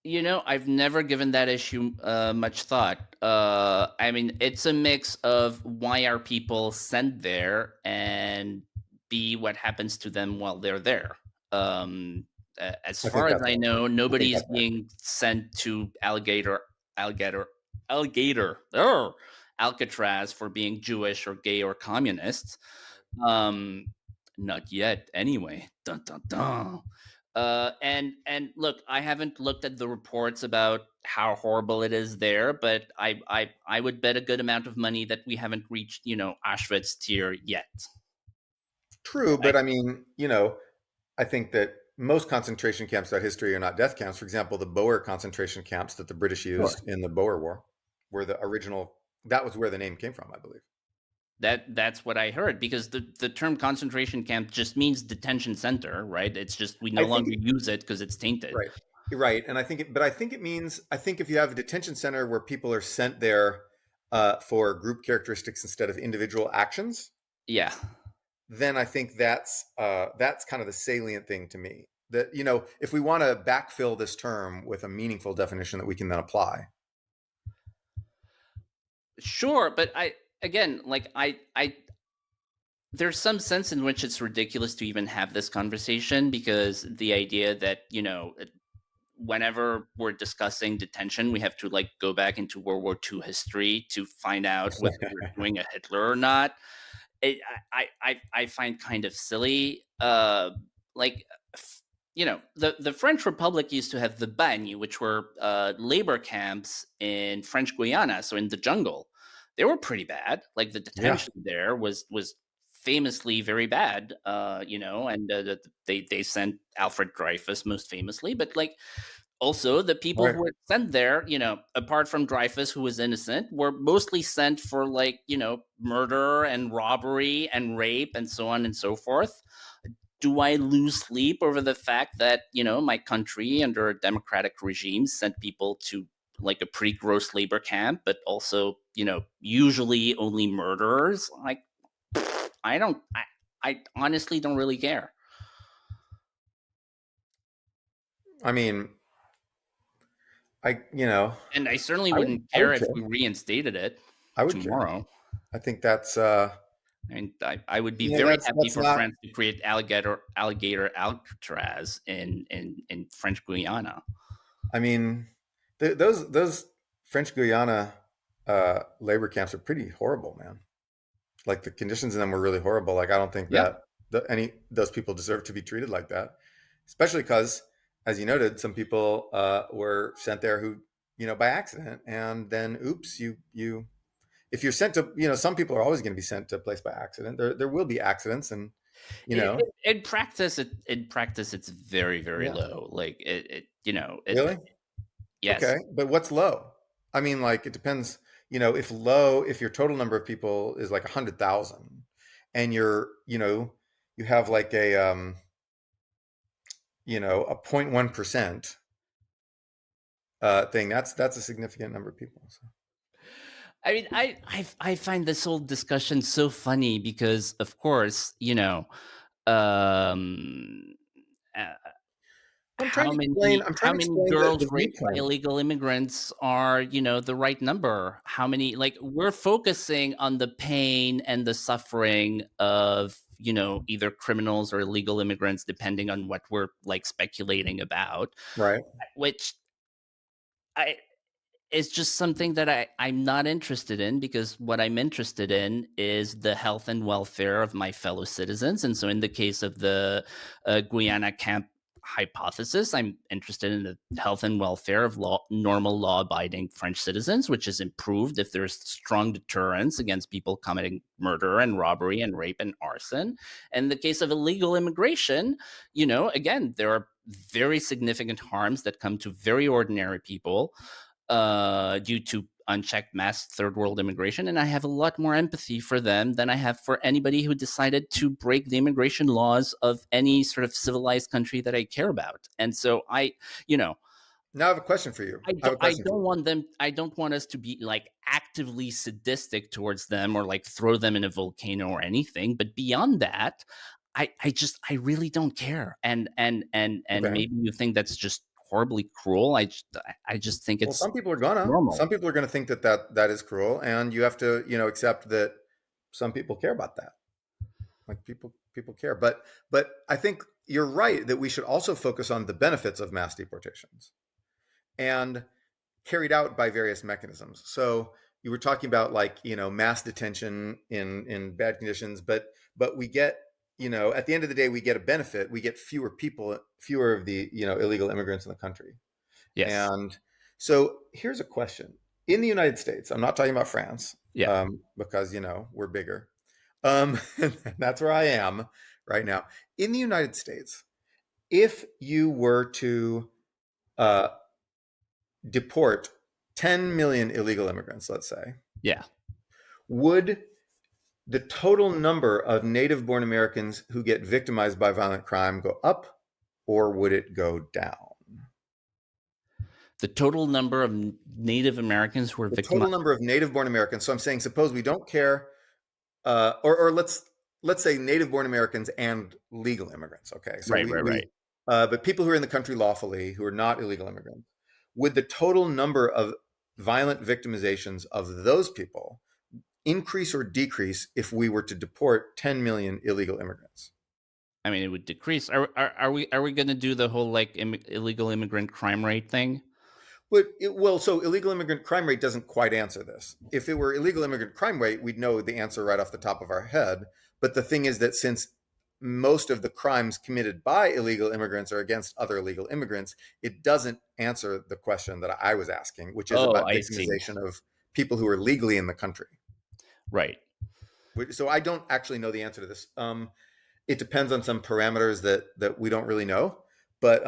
You know, I've never given that issue much thought. I mean, it's a mix of why are people sent there, and B, what happens to them while they're there. As far as I know, nobody is being sent to alligator, Alcatraz for being Jewish or gay or communist. Not yet, anyway. Dun dun dun. And look, I haven't looked at the reports about how horrible it is there, but I would bet a good amount of money that we haven't reached, Auschwitz tier yet. True, but I mean, I think that most concentration camps throughout history are not death camps. For example, the Boer concentration camps that the British used in the Boer War were the original. That was where the name came from, I believe. That's what I heard, because the term concentration camp just means detention center, right? It's just we no longer use it because it's tainted. Right. And I think it means if you have a detention center where people are sent there for group characteristics instead of individual actions. Yeah. Then I think that's kind of the salient thing to me. That, if we want to backfill this term with a meaningful definition that we can then apply. Sure, but there's some sense in which it's ridiculous to even have this conversation, because the idea that, whenever we're discussing detention, we have to go back into World War II history to find out whether we're doing a Hitler or not. I find kind of silly. The French Republic used to have the bagnes, which were labor camps in French Guiana, so in the jungle. They were pretty bad. Like the detention there was famously very bad, and they sent Alfred Dreyfus most famously, but also the people who were sent there, apart from Dreyfus, who was innocent, were mostly sent for murder and robbery and rape and so on and so forth. Do I lose sleep over the fact that, my country under a democratic regime sent people to like a pretty gross labor camp, but also, usually only murderers. Like, I honestly don't really care. I mean, And I certainly I wouldn't I care would if care. we reinstated it I would care. tomorrow. I think that's And I would be very happy that's for not. France to create alligator Alcatraz in French Guiana. I mean, those French Guiana labor camps are pretty horrible, man. Like the conditions in them were really horrible. Like I don't think Yeah. that those people deserve to be treated like that, especially because, as you noted, some people were sent there who, by accident, and then oops, you if you're sent to, some people are always going to be sent to a place by accident. There will be accidents, and In practice, it's very, very yeah, low. Like really. yes. Okay, but what's low? I mean, like it depends. If your total number of people is like 100,000, and you have like a 0.1% thing. That's a significant number of people. So. I mean, I find this whole discussion so funny because, of course, um, uh, I'm trying to explain. I'm trying how to many explain girls the raped by viewpoint. illegal immigrants are, the right number? How many, like, we're focusing on the pain and the suffering of, either criminals or illegal immigrants, depending on what we're like speculating about, Right. which I it's just something that I'm not interested in, because what I'm interested in is the health and welfare of my fellow citizens. And so, in the case of the Guyana camp hypothesis, I'm interested in the health and welfare of normal law abiding French citizens, which is improved if there's strong deterrence against people committing murder and robbery and rape and arson. In the case of illegal immigration, again, there are very significant harms that come to very ordinary people due to unchecked mass third world immigration. And I have a lot more empathy for them than I have for anybody who decided to break the immigration laws of any sort of civilized country that I care about. And so Now I have a question for you. I have a question for you. I don't want us to be like actively sadistic towards them or like throw them in a volcano or anything. But beyond that, I really don't care. And Okay. maybe you think that's just horribly cruel. I just think Well, it's normal. some people are gonna think that is cruel, and you have to, accept that some people care about that. Like people care, but I think you're right that we should also focus on the benefits of mass deportations and carried out by various mechanisms. So you were talking about like mass detention in bad conditions, but we get at the end of the day we get a benefit. We get fewer people, fewer of the illegal immigrants in the country. Yes. And so here's a question: in the United States, I'm not talking about France, Yeah. because we're bigger. That's where I am right now. In the United States, if you were to uh, deport 10 million illegal immigrants, let's say, Yeah. would the total number of native born Americans who get victimized by violent crime go up, or would it go down? The total number of Native Americans who were The total victimized. number of native born Americans. So I'm saying, suppose we don't care, or let's say native born Americans and legal immigrants. Okay. So Right, right, right. but people who are in the country lawfully, who are not illegal immigrants, would the total number of violent victimizations of those people increase or decrease if we were to deport 10 million illegal immigrants? I mean, it would decrease. Are we going to do the whole like illegal immigrant crime rate thing? So illegal immigrant crime rate doesn't quite answer this. If it were illegal immigrant crime rate, we'd know the answer right off the top of our head. But the thing is that since most of the crimes committed by illegal immigrants are against other illegal immigrants, it doesn't answer the question that I was asking, which is Oh, about I see. victimization of people who are legally in the country. Right. So I don't actually know the answer to this. It depends on some parameters that we don't really know. But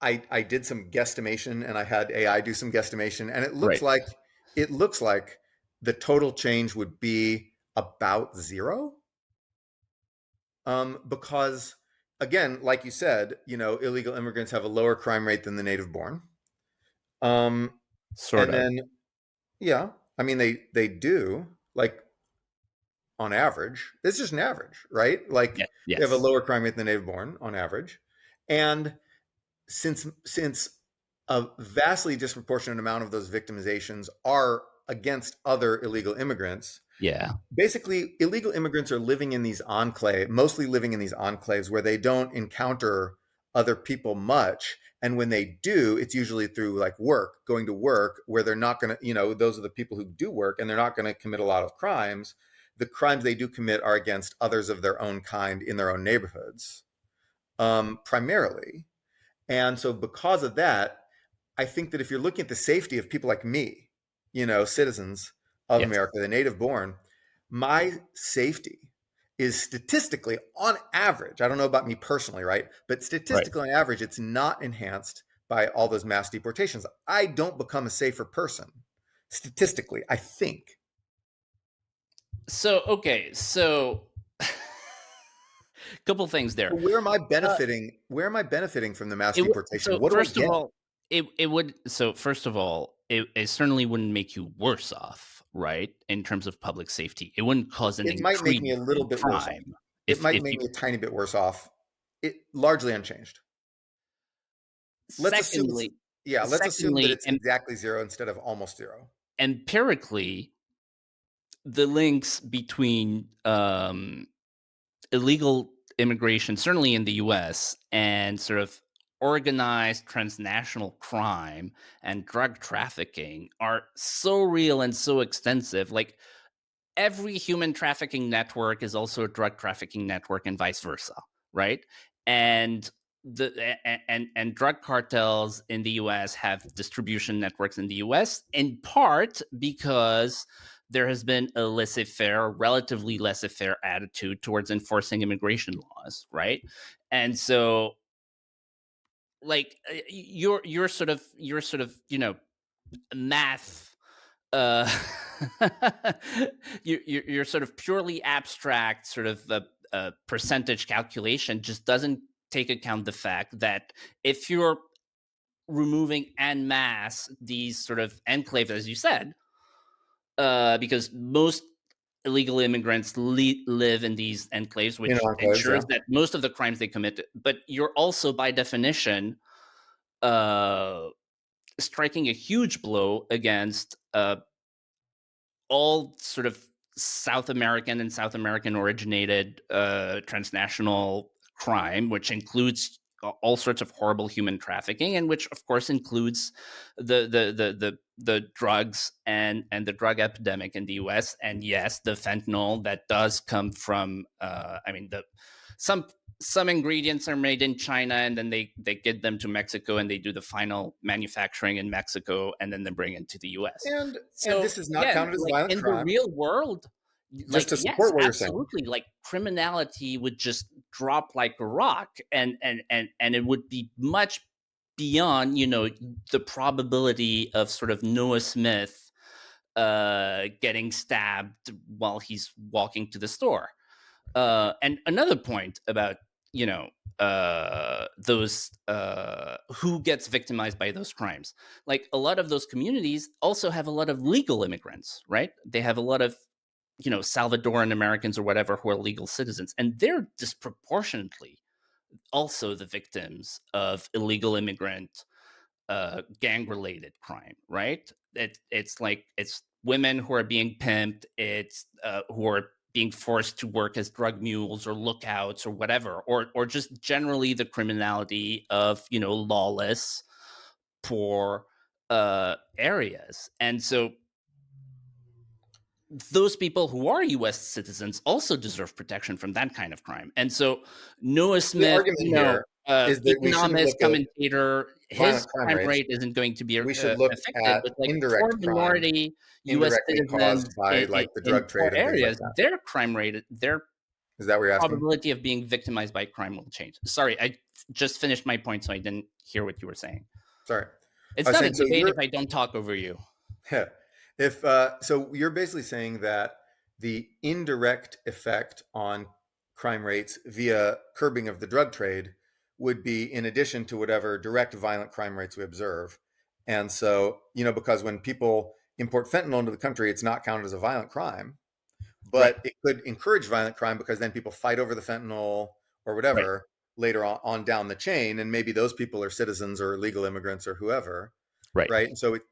I did some guesstimation, and I had AI do some guesstimation, and it looks Right. like the total change would be about zero. Because again, like you said, illegal immigrants have a lower crime rate than the native born. Sort And of. then, yeah, I mean, they do, like, on average. It's just an average, right? Like, Yeah. they have a Yes. lower crime rate than native born on average. And since a vastly disproportionate amount of those victimizations are against other illegal immigrants, Yeah. basically illegal immigrants are living in these mostly living in these enclaves where they don't encounter other people much. And when they do, it's usually through like going to work, where they're not going to, those are the people who do work, and they're not going to commit a lot of crimes. The crimes they do commit are against others of their own kind in their own neighborhoods, primarily. And so because of that, I think that if you're looking at the safety of people like me, citizens of Yes. America, the native born, my safety is statistically, on average, I don't know about me personally, right? But Right. statistically, on average, it's not enhanced by all those mass deportations. I don't become a safer person statistically, I think. So okay. So couple things there. So where am I Uh, benefiting? Where am I benefiting from the mass it would deportation? so What do I first of get? all, it would so first of all, it certainly wouldn't make you worse off, right? In terms of public safety, it wouldn't cause an It might make me increase a little in bit worse off. crime It might if make you. me a tiny bit worse off. It largely unchanged. Let's assume it's Secondly, yeah, let's assume that secondly, it's exactly zero instead of almost zero. empirically, the links between illegal immigration, certainly in the US, and sort of organized transnational crime and drug trafficking are so real and so extensive. Like every human trafficking network is also a drug trafficking network and vice versa, right? And and drug cartels in the US have distribution networks in the US in part because there has been a laissez-faire, relatively laissez-faire attitude towards enforcing immigration laws, right? And so you're sort of math uh you're sort of purely abstract sort of percentage calculation just doesn't take account the fact that if you're removing en masse these sort of enclaves, as you said, because most illegal immigrants live in these enclaves, In which enclaves, yeah. ensures that most of the crimes they commit, but you're also by definition uh striking a huge blow against all sort of South American and South American originated transnational crime, which includes all sorts of horrible human trafficking, and which of course includes the drugs and the drug epidemic in the U.S. And yes, the fentanyl that does come from I mean the some some ingredients are made in China and then they get them to Mexico and they do the final manufacturing in Mexico and then they bring it to the US. And So this is not again, counted as like violent in the crime, real world, just like to yes, support what you're saying. absolutely, like criminality would just drop like a rock and it would be much beyond, the probability of sort of Noah Smith getting stabbed while he's walking to the store. And another point about those who gets victimized by those crimes, like a lot of those communities also have a lot of legal immigrants, right? They have a lot of Salvadoran Americans or whatever who are legal citizens, and they're disproportionately also the victims of illegal immigrant gang related crime, right? It's like it's women who are being pimped, it's who are being forced to work as drug mules or lookouts or whatever, or just generally the criminality of lawless, poor areas. And so those people who are U.S. citizens also deserve protection from that kind of crime. And so Noah The Smith, argument here is that we shouldn't economist, look at commentator, violent his crime crime rates. rate isn't going to be We should look affected, at but like poor indirect crime minority U.S. indirectly citizens caused by like the in drug poor trade and things like areas, that. their crime rate, their Is that what you're asking? probability of being victimized by crime will change. Sorry, I just finished my point, so I didn't hear what you were saying. Sorry. I It's was not a saying, so debate if you're I don't talk over you. if so you're basically saying that the indirect effect on crime rates via curbing of the drug trade would be in addition to whatever direct violent crime rates we observe, And so, because when people import fentanyl into the country, it's not counted as a violent crime, Right. but it could encourage violent crime because then people fight over the fentanyl or Right. whatever later on down the chain. And maybe those people are citizens or illegal immigrants or whoever. Right. Right. And so it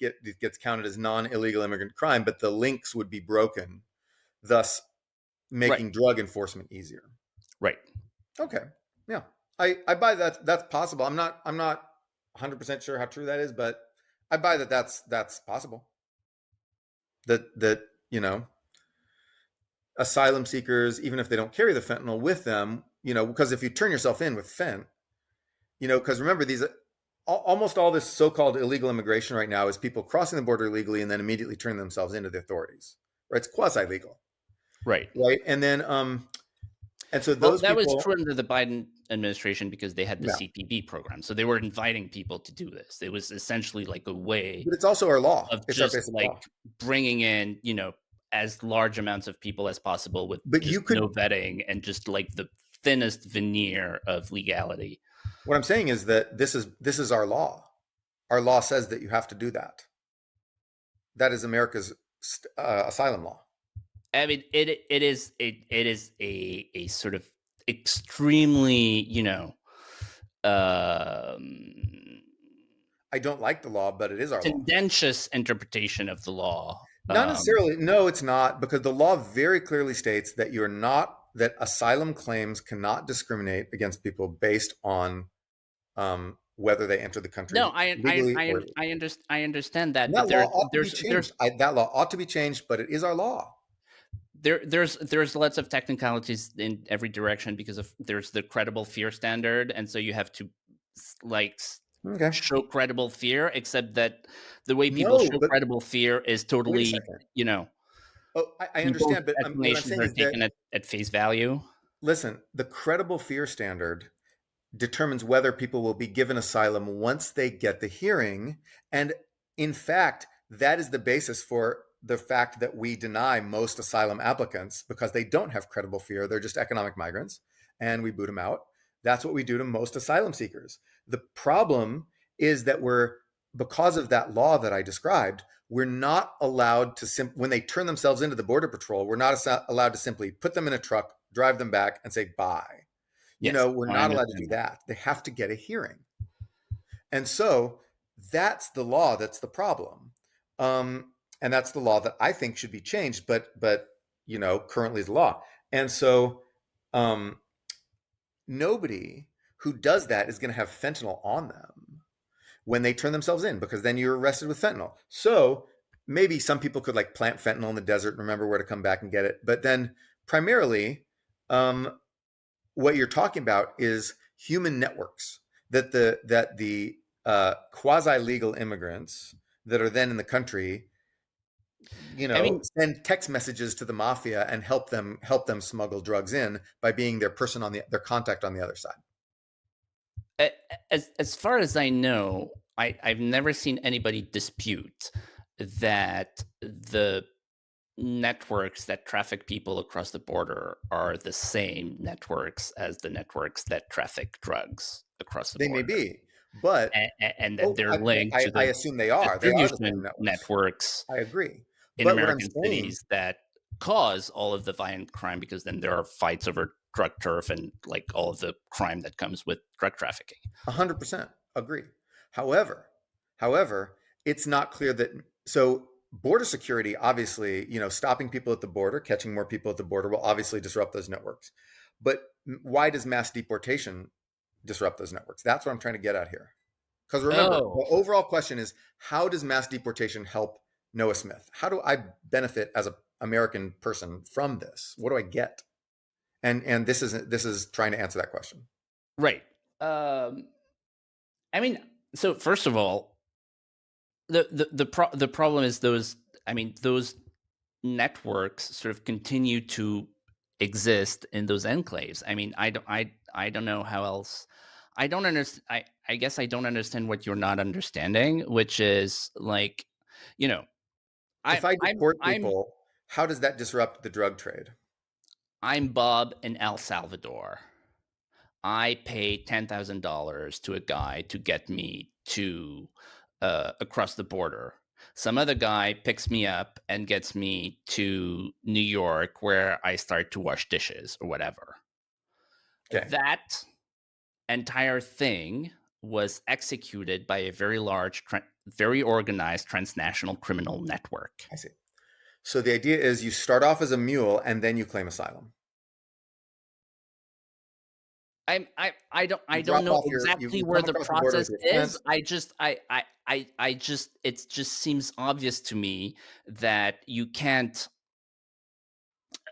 gets counted as non-illegal immigrant crime, but the links would be broken, thus Right. making drug enforcement easier. Right. Okay. Yeah. I buy that that's possible. I'm not 100% sure how true that is, but I buy that that's possible. That asylum seekers, even if they don't carry the fentanyl with them, because if you turn yourself in with fent, because remember these almost all this so-called illegal immigration right now is people crossing the border illegally and then immediately turning themselves into the authorities. Right? It's quasi-legal. Right. Right. And then and so Well, those that was people, true under the Biden administration because they had the yeah, CPB program. So they were inviting people to do this. It was essentially like a way but it's also our law. of It's our just basic like law. bringing in, as large amounts of people as possible with But just you no could vetting and just like the thinnest veneer of legality. What I'm saying is that this is our law. Our law says that you have to do that. That is America's asylum law. I mean, it is a sort of extremely, um I don't like the law, but it is our law. tendentious interpretation of the law. Not necessarily. No, it's not, because the law very clearly states that that asylum claims cannot discriminate against people based on whether they enter the No, country I I legally or I illegally. I understand that, And but that law there's ought to be there's there's changed. That law ought to be changed, but it is our law. there's lots of technicalities in every direction because there's the credible fear standard, and so you have to Okay. show credible fear, except that the way people No, show but credible fear is wait a totally, second. you know, Oh, I people's understand, but what I'm explanations saying are is that, taken at face value. listen, the credible fear standard determines whether people will be given asylum once they get the hearing. And in fact, that is the basis for the fact that we deny most asylum applicants because they don't have credible fear. They're just economic migrants and we boot them out. That's what we do to most asylum seekers. The problem is that because of that law that I described, we're not allowed to, when they turn themselves into the Border Patrol, we're not allowed to simply put them in a truck, drive them back, and say bye. Yes, We're I not allowed to do understand that. that. They have to get a hearing. And so that's the law that's the problem. And that's the law that I think should be changed, but currently is the law. And so um, nobody who does that is going to have fentanyl on them when they turn themselves in, because then you're arrested with fentanyl. So maybe some people could like plant fentanyl in the desert and remember where to come back and get it. But then primarily, what you're talking about is human networks that the quasi-legal immigrants that are then in the country, I mean, send text messages to the mafia and help them smuggle drugs in by being their person their contact on the other side. as far as I know, I've never seen anybody dispute that the networks that traffic people across the border are the same networks as the networks that traffic drugs across the They may border, be, but and that they're linked to I the assume they are. They are the same distribution networks. networks I agree. in But what I'm American saying, cities that cause all of the violent crime, because then there are fights over drug turf and like all of the crime that comes with drug trafficking. 100% agree. However, however, it's not clear that, so border security, obviously, stopping people at the border, catching more people at the border will obviously disrupt those networks. But why does mass deportation disrupt those networks? That's what I'm trying to get at here. Because remember, Oh, the overall question is, how does mass deportation help Noah Smith? How do I benefit as an American person from this? What do I get? And this is trying to answer that question. right. I mean, so first of all, the problem is those. I mean, those networks sort of continue to exist in those enclaves. I mean, I don't know how else. I don't understand. I guess I don't understand what you're not understanding, which is like, you know, If I'm I I'm deport I'm people, how does that disrupt the drug trade? I'm Bob in El Salvador. I pay $10,000 to a guy to get me to across the border. Some other guy picks me up and gets me to New York, where I start to wash dishes or whatever. Okay. That entire thing was executed by a very large, very organized transnational criminal network. I see. So the idea is you start off as a mule and then you claim asylum. I You don't drop know off exactly you where come the across the border with process your is. fence. I just it just seems obvious to me that you can't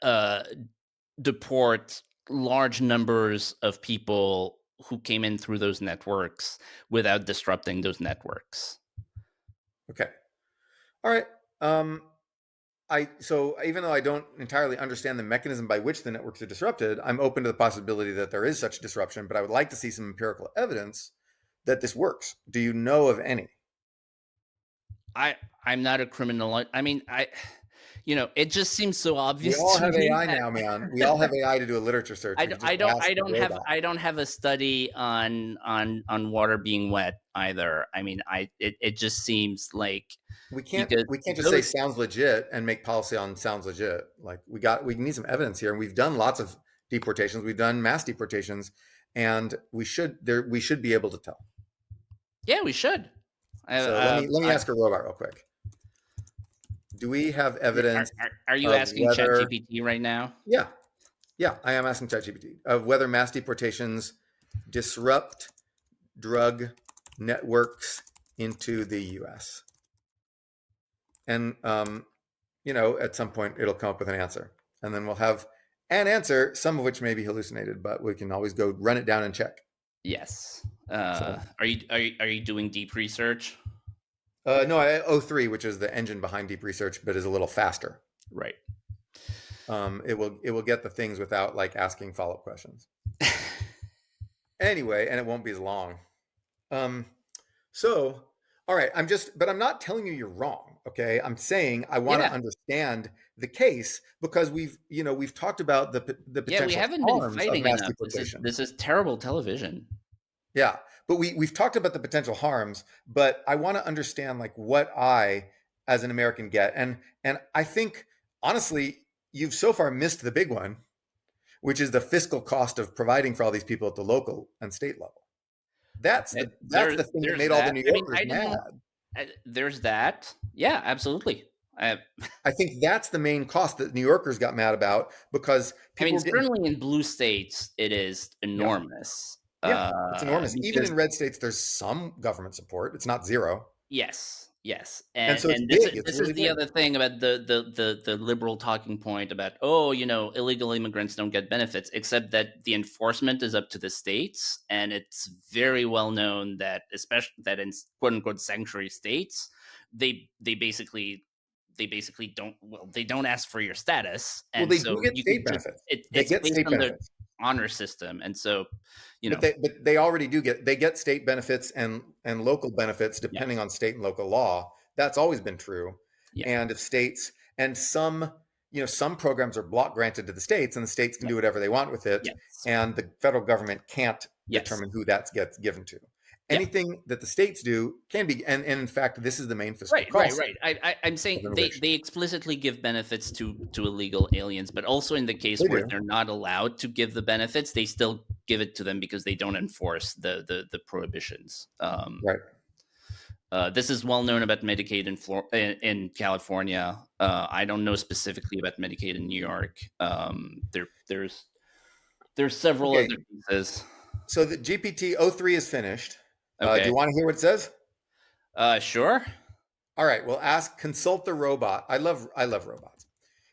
uh deport large numbers of people who came in through those networks without disrupting those networks. Okay. All right. So even though I don't entirely understand the mechanism by which the networks are disrupted, I'm open to the possibility that there is such disruption, but I would like to see some empirical evidence that this works. Do you know of any? I'm not a criminal. I mean, it just seems so We obvious all to have me AI that now, man. We all have AI to do a literature search. We could just ask the robot. I don't have a study on water being wet either. I mean, it just seems like because We can't just say those sounds legit and make policy on sounds legit. Like we need some evidence here. And we've done lots of deportations. We've done mass deportations, and we should be able to tell. yeah, we should. So let me ask a robot real quick. Do we have evidence Are you of asking whether? ChatGPT right now? Yeah, yeah, I am asking ChatGPT of whether mass deportations disrupt drug networks into the U.S. And at some point it'll come up with an answer, and then we'll have an answer, some of which may be hallucinated, but we can always go run it down and check. Yes. So, Are you doing deep research? no, O3, which is the engine behind deep research, but is a little faster. Right. It will get the things without like asking follow-up questions. Anyway, and it won't be as long. So, all right, but I'm not telling you you're wrong. Okay, I'm saying I want to understand the case because we've talked about the potential we haven't been harms of fighting mass enough. deportation. This is terrible television. Yeah, but we've talked about the potential harms, but I want to understand like what I as an American get, and I think honestly you've so far missed the big one, which is the fiscal cost of providing for all these people at the local and state level. That's the thing that made all the New Yorkers mad. There's that. Yeah, absolutely. I think that's the main cost that New Yorkers got mad about because people certainly in blue states, it is enormous. Yeah, it's enormous. Even in red states, there's some government support. It's not zero. Yes. And so it's big. This is the other thing about the liberal talking point about, illegal immigrants don't get benefits, except that the enforcement is up to the states. And it's very well known that, especially that in quote unquote sanctuary states, they basically don't ask for your status. And they do get state benefits. They get state benefits. Honor system, and so but they already do get state benefits and local benefits depending on state and local law. That's always been true. And if states and some programs are block granted to the states, and the states can do whatever they want with it, and the federal government can't determine who that gets given to. Anything that the states do can be, and in fact, this is the main fiscal cost. Right. I'm saying they explicitly give benefits to illegal aliens, but also in the case where they're not allowed to give the benefits, they still give it to them because they don't enforce the prohibitions. This is well known about Medicaid in California. I don't know specifically about Medicaid in New York. There's several other pieces. So the GPT-03 is finished. Do you want to hear what it says? Sure. All right. Well, consult the robot. I love robots.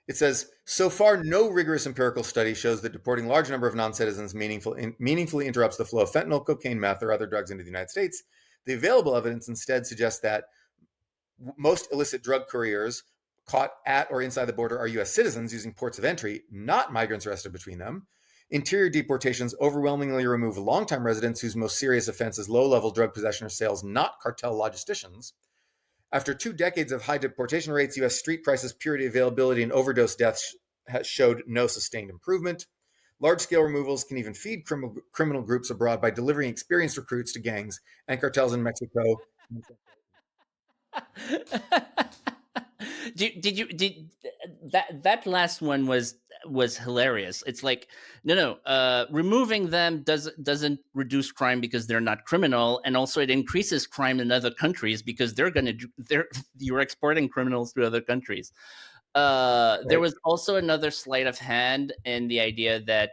It says, so far, no rigorous empirical study shows that deporting a large number of non-citizens meaningfully interrupts the flow of fentanyl, cocaine, meth, or other drugs into the United States. The available evidence instead suggests that most illicit drug couriers caught at or inside the border are U.S. citizens using ports of entry, not migrants arrested between them. Interior deportations overwhelmingly remove longtime residents whose most serious offense is low-level drug possession or sales, not cartel logisticians. After 2 decades of high deportation rates, U.S. street prices, purity, availability, and overdose deaths showed no sustained improvement. Large-scale removals can even feed criminal groups abroad by delivering experienced recruits to gangs and cartels in Mexico. Did that last one was hilarious. It's like no, removing them doesn't reduce crime because they're not criminal, and also it increases crime in other countries because they're you're exporting criminals to other countries. There Right. was also another sleight of hand in the idea that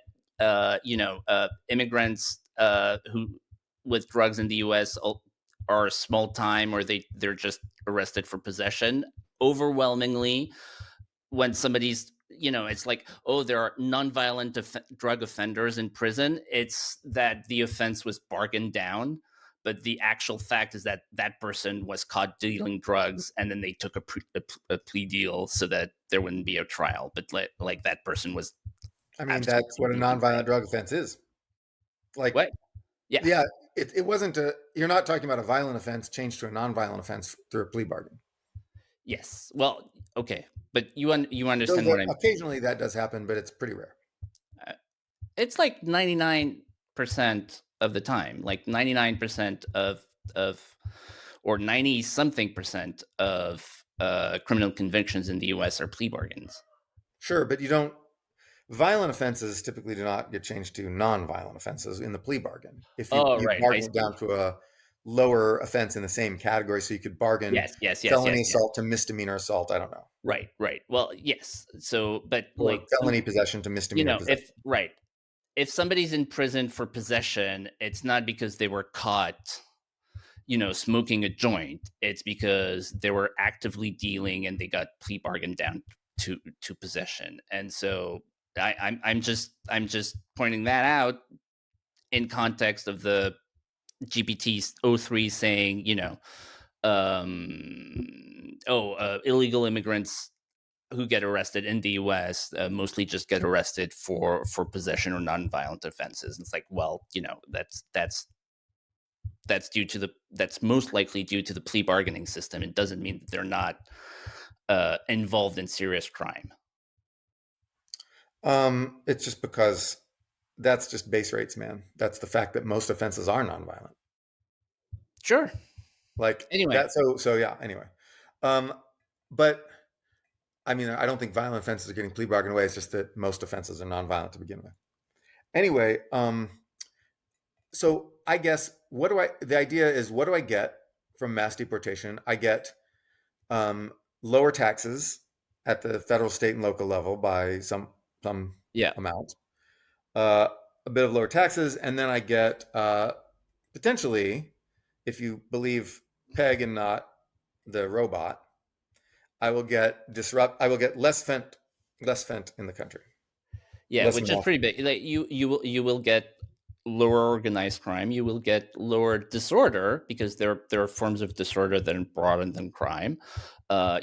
immigrants who with drugs in the U.S. are small time, or they're just arrested for possession. Overwhelmingly, when somebody's it's like, oh, there are nonviolent drug offenders in prison. It's that the offense was bargained down, but the actual fact is that that person was caught dealing drugs, and then they took a plea deal so that there wouldn't be a trial. But like that person was I mean, that's absolutely what a dealing nonviolent drugs. drug offense is. Like, What? Yeah. yeah, it wasn't you're not talking about a violent offense changed to a nonviolent offense through a plea bargain. Yes. Well, okay, but you Though understand what I'm. occasionally that does happen, but it's pretty rare. It's like 99% of the time, like 99% of or 90 something percent of criminal convictions in the US are plea bargains. Sure, but you don't. Violent offenses typically do not get changed to non-violent offenses in the plea bargain. If Oh, you right. I bargain it see. down to a lower offense in the same category, so you could bargain felony Yes. assault to misdemeanor assault. I don't know, Right. Well, yes. So, but or like felony possession to misdemeanor possession. if somebody's in prison for possession, it's not because they were caught smoking a joint. It's because they were actively dealing and they got plea bargained down to possession. And so I'm just pointing that out in context of the GPT 03 saying, illegal immigrants who get arrested in the U.S. Mostly just get arrested for possession or nonviolent offenses. And it's like, well, that's most likely due to the plea bargaining system. It doesn't mean that they're not involved in serious crime. It's just because that's just base rates, man. That's the fact that most offenses are nonviolent. Sure. Like Anyway. that. So yeah. Anyway, but I mean, I don't think violent offenses are getting plea bargained away. It's just that most offenses are nonviolent to begin with. Anyway, so I guess the idea is, what do I get from mass deportation? I get lower taxes at the federal, state, and local level by some amount, a bit of lower taxes, and then I get potentially, if you believe Peg and not the robot, I will get less fent in the country. Yeah, Less which is mass. pretty big. Like you will get lower organized crime. You will get lower disorder because there are forms of disorder that are broader than crime. I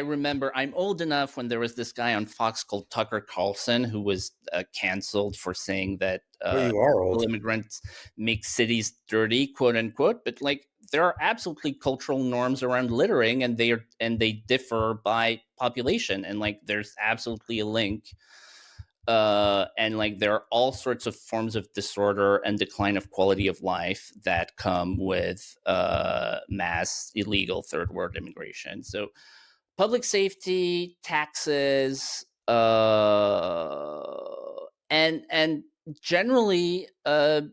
remember, I'm old enough when there was this guy on Fox called Tucker Carlson who was canceled for saying that Well, you are old. immigrants make cities dirty, quote unquote. But like, there are absolutely cultural norms around littering, and they differ by population, and like there's absolutely a link. And like there are all sorts of forms of disorder and decline of quality of life that come with mass illegal third world immigration. So public safety, taxes, and generally a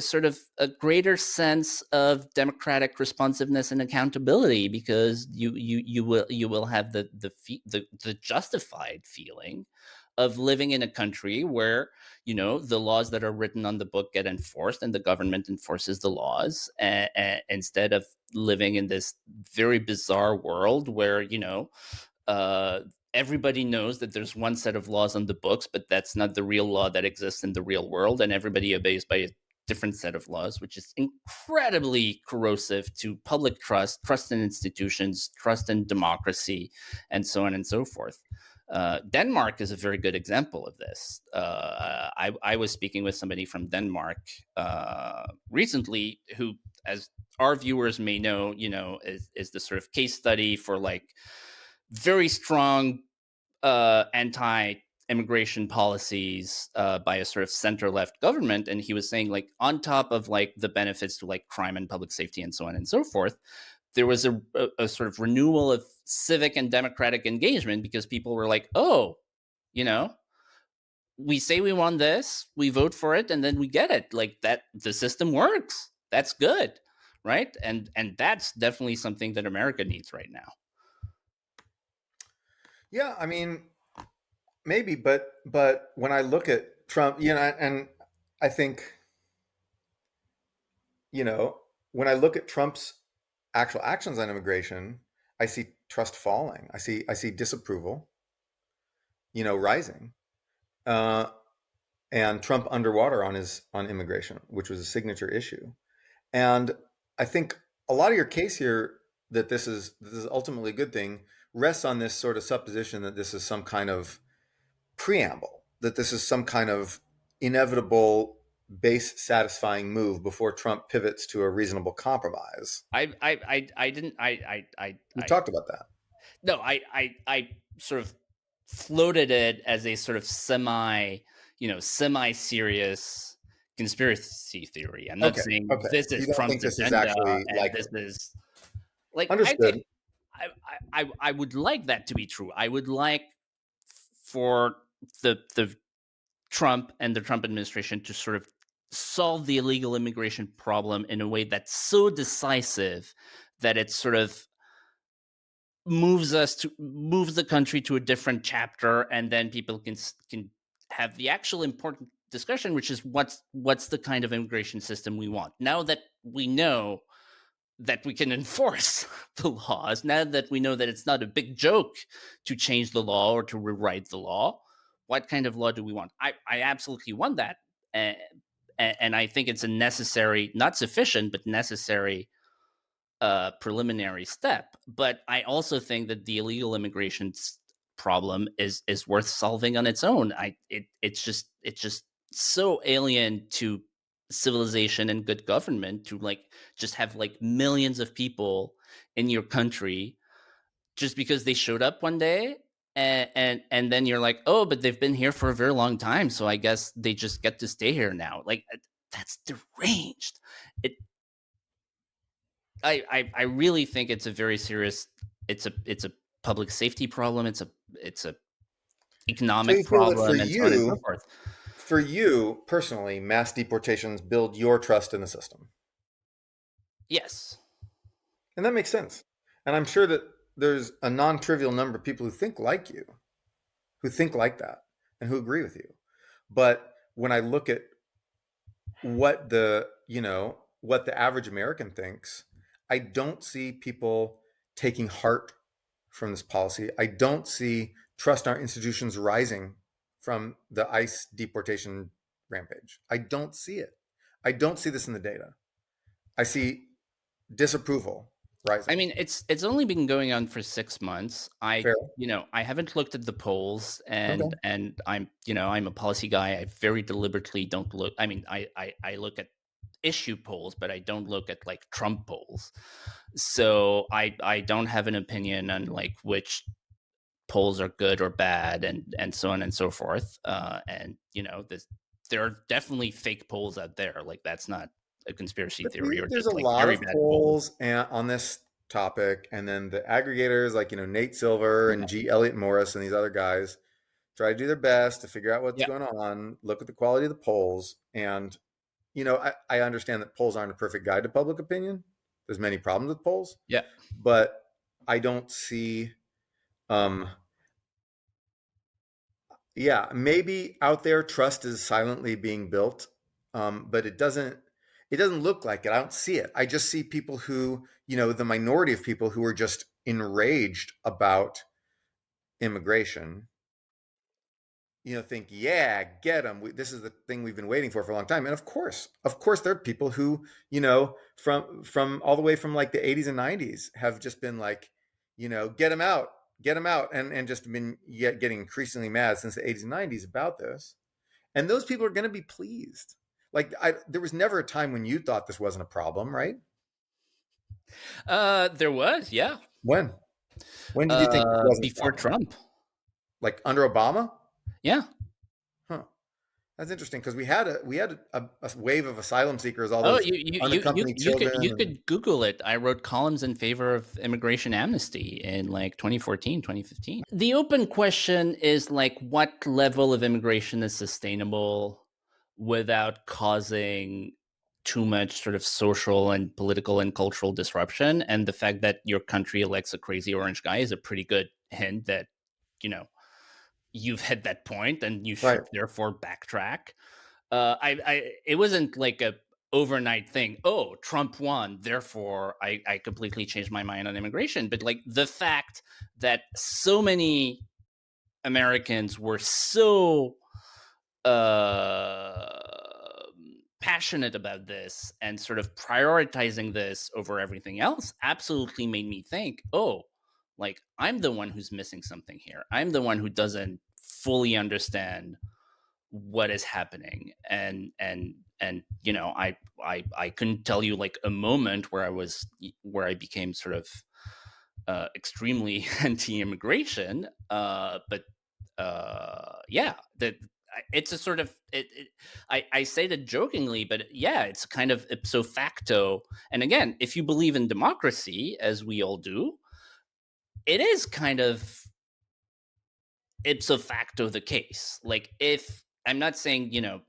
sort of a greater sense of democratic responsiveness and accountability, because you will have the justified feeling of living in a country where the laws that are written on the book get enforced and the government enforces the laws, instead of living in this very bizarre world where everybody knows that there's one set of laws on the books, but that's not the real law that exists in the real world, and everybody obeys by a different set of laws, which is incredibly corrosive to public trust in institutions, trust in democracy, and so on and so forth. Denmark is a very good example of this. I was speaking with somebody from Denmark recently, who, as our viewers may know, is the sort of case study for like very strong immigration policies by a sort of center left government, and he was saying like on top of like the benefits to like crime and public safety and so on and so forth, there was a sort of renewal of civic and democratic engagement, because people were like, oh, you know, we say we want this, we vote for it, and then we get it. Like that, the system works. That's good, right? And that's definitely something that America needs right now. Yeah, I mean, maybe, but when I look at Trump, and I think, when I look at Trump's actual actions on immigration, I see trust falling. I see disapproval, rising, and Trump underwater on immigration, which was a signature issue. And I think a lot of your case here that this is ultimately a good thing rests on this sort of supposition that this is some kind of preamble, that this is some kind of inevitable base satisfying move before Trump pivots to a reasonable compromise. I didn't We talked about that. No, I sort of floated it as a sort of semi serious conspiracy theory. I'm not saying this is Trump's agenda, and this is like understood. I would like that to be true. I would like for the Trump and the Trump administration to sort of solve the illegal immigration problem in a way that's so decisive that it sort of moves the country to a different chapter, and then people can have the actual important discussion, which is what's the kind of immigration system we want. Now that we know that we can enforce the laws, now that we know that it's not a big joke to change the law or to rewrite the law, what kind of law do we want? I absolutely want that, and I think it's a necessary, not sufficient, but necessary preliminary step. But I also think that the illegal immigration problem is worth solving on its own. It's just so alien to civilization and good government to like just have like millions of people in your country just because they showed up one day, and then you're like, oh, but they've been here for a very long time, so I guess they just get to stay here now. Like, that's deranged. I really think it's a very serious, it's a public safety problem, it's a economic problem, and so on and so forth. For you personally, mass deportations build your trust in the system. Yes. And that makes sense. And I'm sure that there's a non-trivial number of people who think like you, who think like that, and who agree with you. But when I look at what the average American thinks, I don't see people taking heart from this policy. I don't see trust in our institutions rising from the ICE deportation rampage. I don't see it. I don't see this in the data. I see disapproval rising. I mean, it's only been going on for 6 months. I haven't looked at the polls, and I'm a policy guy. I very deliberately don't look. I mean, I look at issue polls, but I don't look at like Trump polls. So I don't have an opinion on like which polls are good or bad, and so on and so forth. And there are definitely fake polls out there. Like, that's not a conspiracy theory, or there's just a like lot very of bad polls on this topic, and then the aggregators like Nate Silver and G. Elliott Morris and these other guys try to do their best to figure out what's going on, look at the quality of the polls, and I understand that polls aren't a perfect guide to public opinion. There's many problems with polls. Yeah. But I don't see maybe out there trust is silently being built, but it doesn't look like it. I don't see it. I just see people who, the minority of people who are just enraged about immigration, think, yeah, get them. This is the thing we've been waiting for a long time. And of course, there are people who, from all the way from like the 80s and 90s have just been like, get them out, and just been getting increasingly mad since the 80s and 90s about this. And those people are going to be pleased. Like, there was never a time when you thought this wasn't a problem, right? There was, yeah. When did you think this wasn't before Trump? Like under Obama? Yeah. Huh. That's interesting because we had a wave of asylum seekers, all Oh, those unaccompanied you children, and could Google it. I wrote columns in favor of immigration amnesty in like 2014, 2015. The open question is like what level of immigration is sustainable without causing too much sort of social and political and cultural disruption. And the fact that your country elects a crazy orange guy is a pretty good hint that, you know, you've hit that point and you right. should therefore backtrack. It wasn't like a overnight thing. Oh, Trump won, therefore I completely changed my mind on immigration. But like the fact that so many Americans were so uh, passionate about this and sort of prioritizing this over everything else absolutely made me think, oh, like I'm the one who's missing something here. I'm the one who doesn't fully understand what is happening, and you know, I couldn't tell you like a moment where I became sort of extremely anti-immigration, but yeah, that it's a sort of I say that jokingly, but yeah, it's kind of ipso facto. And again, if you believe in democracy, as we all do, it is kind of ipso facto the case. Like, if I'm not saying, you know,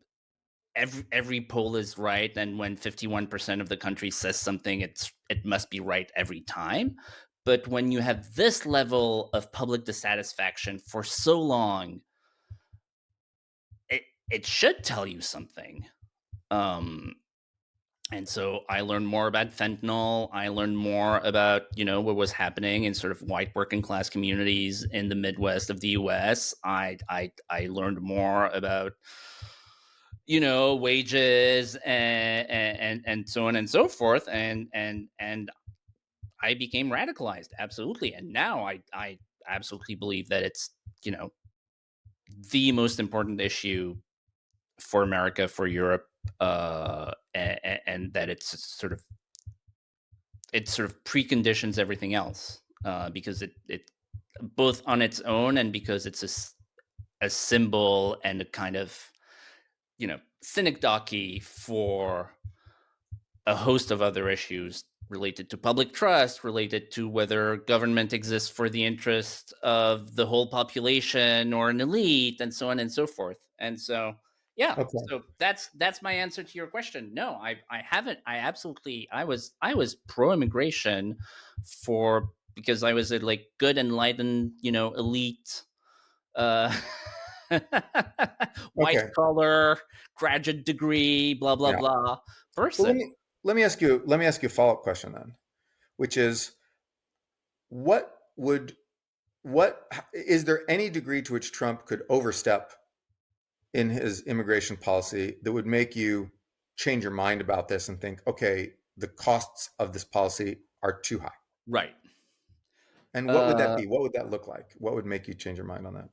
every poll is right, and when 51% of the country says something, it must be right every time. But when you have this level of public dissatisfaction for so long, it it should tell you something. Um, and so I learned more about fentanyl. I learned more about, you know, what was happening in sort of white working class communities in the Midwest of the U.S. I learned more about, you know, wages and so on and so forth, and I became radicalized, absolutely. And now I absolutely believe that it's, you know, the most important issue for America, for Europe, and that it sort of preconditions everything else, because it both on its own and because it's a symbol and a kind of, you know, synecdoche for a host of other issues related to public trust, related to whether government exists for the interest of the whole population or an elite, and so on and so forth. And so, yeah, Okay. so that's my answer to your question. No, I haven't. I was pro immigration for because I was a like good, enlightened, you know, elite, uh, white Okay. collar, graduate degree, blah blah Yeah. blah Well, person. let me ask you a follow-up question then, which is what would what is there any degree to which Trump could overstep in his immigration policy that would make you change your mind about this and think, okay, the costs of this policy are too high? Right. And what would that Uh, be? What would that look like? What would make you change your mind on that?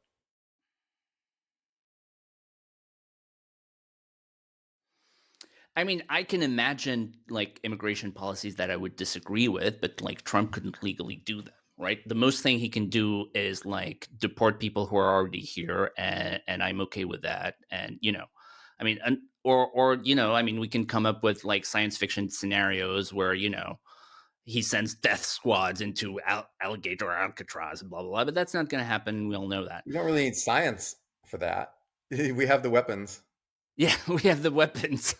I mean, I can imagine like immigration policies that I would disagree with, but like Trump couldn't legally do them, right? The most thing he can do is like deport people who are already here, and I'm okay with that. And you know, I mean, or you know, I mean, we can come up with like science fiction scenarios where, you know, he sends death squads into alligator Alcatraz and blah blah blah. But that's not going to happen. We all know that. You don't really need science for that. We have the weapons. Yeah, we have the weapons.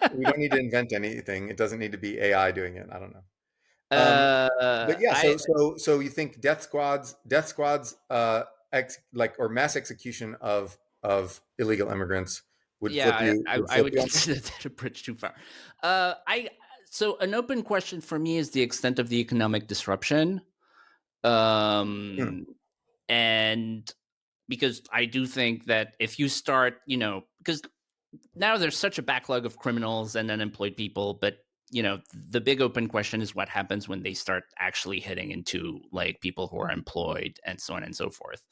We don't need to invent anything. It doesn't need to be AI doing it. I don't know. But yeah, I so you think death squads, or mass execution of illegal immigrants Yeah, would I flip would you on that? consider that a bridge too far. I So an open question for me is the extent of the economic disruption, Hmm. um, and because I do think that if you start, you know, because now there's such a backlog of criminals and unemployed people, but you know, the big open question is what happens when they start actually hitting into like people who are employed and so on and so forth.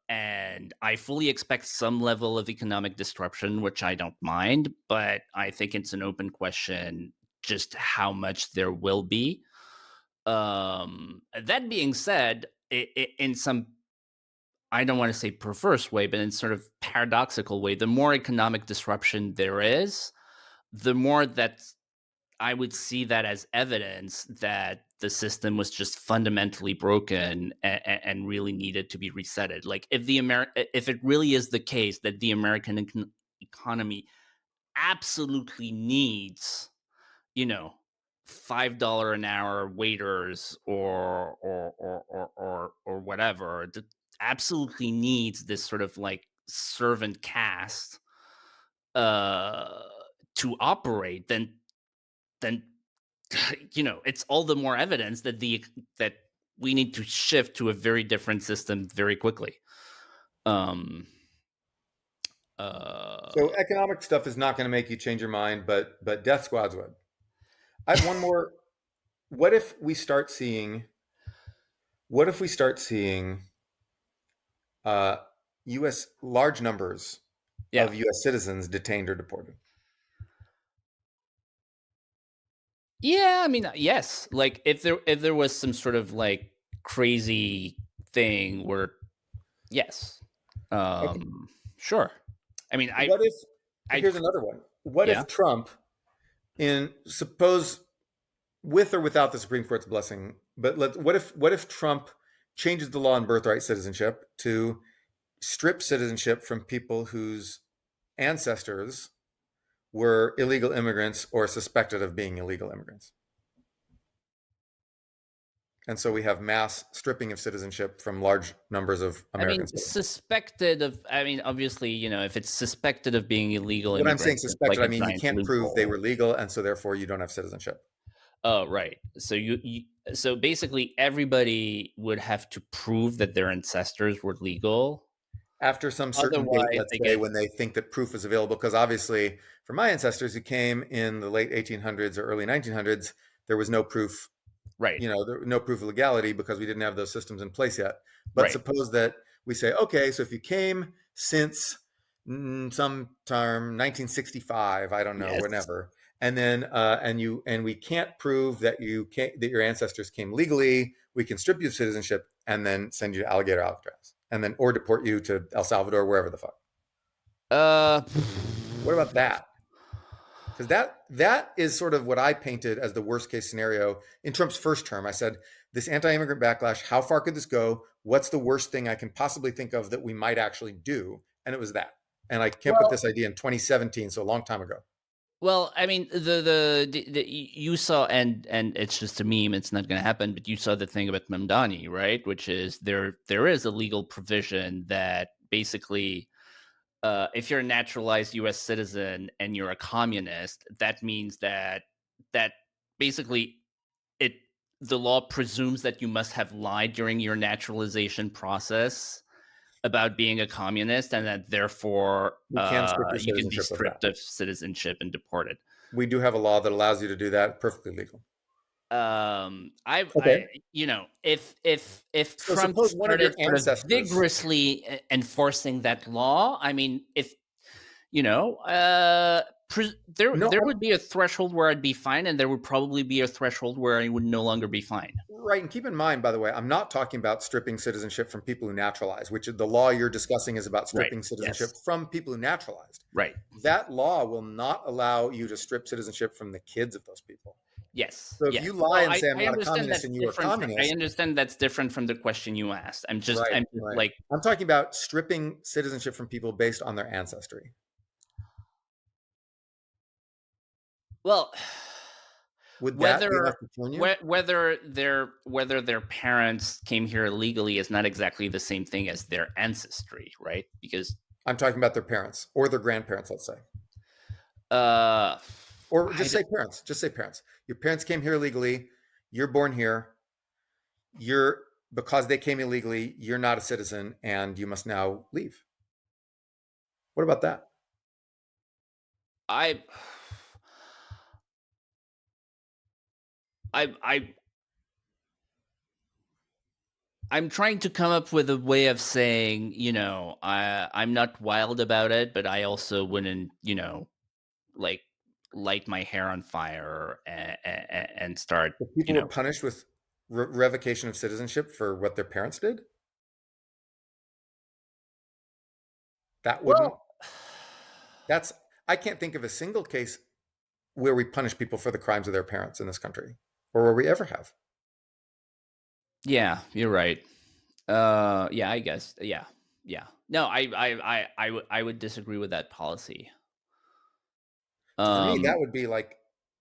And I fully expect some level of economic disruption, which I don't mind, but I think it's an open question just how much there will be. That being said, in some I don't want to say perverse way, but in sort of paradoxical way, the more economic disruption there is, the more that I would see that as evidence that the system was just fundamentally broken and really needed to be resetted. Like if it really is the case that the American economy absolutely needs, you know, $5 an hour waiters or whatever, that absolutely needs this sort of like servant caste uh to operate, then it's all the more evidence that we need to shift to a very different system very quickly. Um So uh economic stuff is not going to make you change your mind, but death squads would. I have one more. What if we start seeing? What if we start seeing uh, U.S. large numbers yeah. of U.S. citizens detained or deported? Yeah, I mean, yes. Like if there was some sort of like crazy thing where yes. Okay. Sure. I mean, What if? I Here's another one. What yeah. if Trump, in suppose with or without the Supreme Court's blessing, but what if Trump changes the law on birthright citizenship to strip citizenship from people whose ancestors were illegal immigrants or suspected of being illegal immigrants? And so we have mass stripping of citizenship from large numbers of I mean, Americans. obviously, if it's suspected of being illegal When I'm saying immigrants, it's like suspected, I a mean you giant can't prove they loophole. were legal, and so therefore you don't have citizenship. Oh, right. So so basically everybody would have to prove that their ancestors were legal. After some certain date, Otherwise, let's they say, get when they think that proof is available, because obviously for my ancestors who came in the late 1800s or early 1900s, there was no proof, right, no proof of legality because we didn't have those systems in place yet. But right. suppose that we say, okay, so if you came since some term 1965, I don't know, Yes. whenever, and then and we can't prove that that your ancestors came legally, we can strip you of citizenship and then send you to alligator Alcatraz, and then or deport you to El Salvador, wherever the fuck. Uh What about that? Because that is sort of what I painted as the worst case scenario in Trump's first term. I said, this anti-immigrant backlash, how far could this go? What's the worst thing I can possibly think of that we might actually do? And it was that. And I came up with well, this idea in 2017, so a long time ago. I mean, you saw, and it's just a meme. It's not going to happen. But you saw the thing about Mamdani, right? Which is there is a legal provision that basically, if you're a naturalized U.S. citizen and you're a communist, that means that basically it the law presumes that you must have lied during your naturalization process about being a communist, and that therefore We can strip your you can be citizenship of that. stripped of citizenship and deported. We do have a law that allows you to do that, perfectly legal. I Okay. if So Trump suppose one of your started sort of ancestors. vigorously enforcing that law, I mean, if No, there would be a threshold where I'd be fine, and there would probably be a threshold where I would no longer be fine. right. And keep in mind, by the way, I'm not talking about stripping citizenship from people who naturalize, which the law you're discussing is about Right. stripping citizenship Yes. from people who naturalized. Right. That law will not allow you to strip citizenship from the kids of those people. Yes. So if Yes. you lie Well, and say I'm I not a understand communist that's and you were a different. I communist, understand that's different from the question you asked. right, I'm just right. like, I'm talking about stripping citizenship from people based on their ancestry. well, Would that be enough whether to turn you? whether their parents came here illegally is not exactly the same thing as their ancestry, right? Because I'm talking about their parents or their grandparents, let's say. uh Or I just d- say parents. Just say parents. Your parents came here illegally. You're born here. You're Because they came illegally, you're not a citizen and you must now leave. What about that? I I I'm trying to come up with a way of saying, I'm not wild about it, but I also wouldn't, like light my hair on fire and start, If people were punished with revocation of citizenship for what their parents did? That wouldn't, Well, that's, I can't think of a single case where we punish people for the crimes of their parents in this country, or where we ever have. yeah, you're right. Yeah, I guess. Yeah, yeah. No, I would disagree with that policy. So for me, that Um, would be like,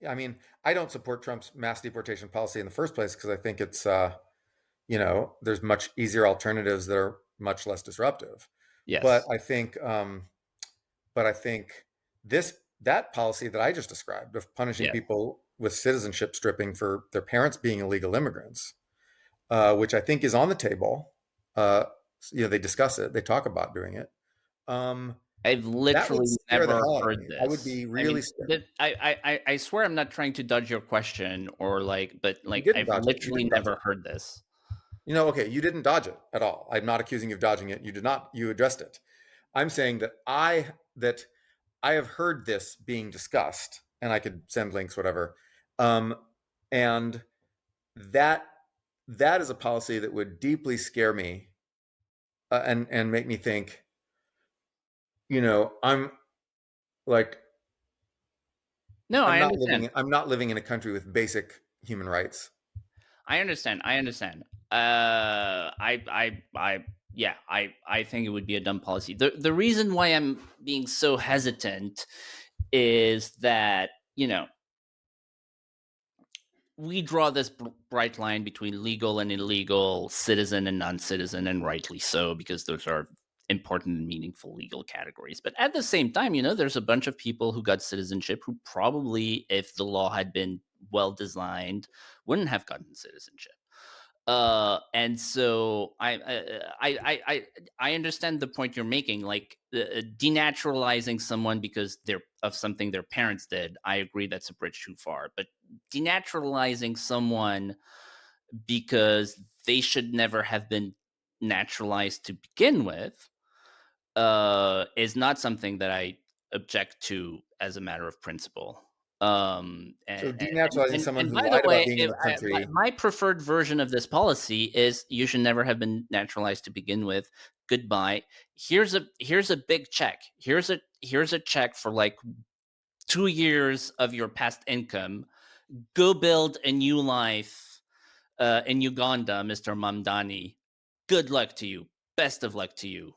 I mean, I don't support Trump's mass deportation policy in the first place because I think it's, there's much easier alternatives that are much less disruptive. But yes, I think, but I think this that policy that I just described of punishing yes. people with citizenship stripping for their parents being illegal immigrants, which I think is on the table. Uh, they discuss it. They talk about doing it. Um, I've that would literally scare the never hell out of heard me. I would this. be I really mean, scared. I swear I'm not trying to dodge your question or like, but You like didn't I've dodge it. You literally didn't dodge it. never heard this. Okay, you didn't dodge it at all. I'm not accusing you of dodging it. You did not. You addressed it. I'm saying that I have heard this being discussed, and I could send links, whatever. And that that is a policy that would deeply scare me, and make me think. I'm like No, I'm I not understand. living. I'm not living in a country with basic human rights. I understand. I understand. Yeah, I think it would be a dumb policy. The reason why I'm being so hesitant is that, we draw this bright line between legal and illegal, citizen and non-citizen, and rightly so, because those are important and meaningful legal categories. But at the same time, there's a bunch of people who got citizenship who probably, if the law had been well designed, wouldn't have gotten citizenship. And so I understand the point you're making, like denaturalizing someone because they're of something their parents did. I agree that's a bridge too far, but denaturalizing someone because they should never have been naturalized to begin with is not something that I object to as a matter of principle. So And, denaturalizing and, someone and who by the lied about way, being in the country. my preferred version of this policy is you should never have been naturalized to begin with. Goodbye. Here's a big check. Here's a check for like 2 years of your past income. Go build a new life in Uganda, Mr. Mamdani. Good luck to you. Best of luck to you.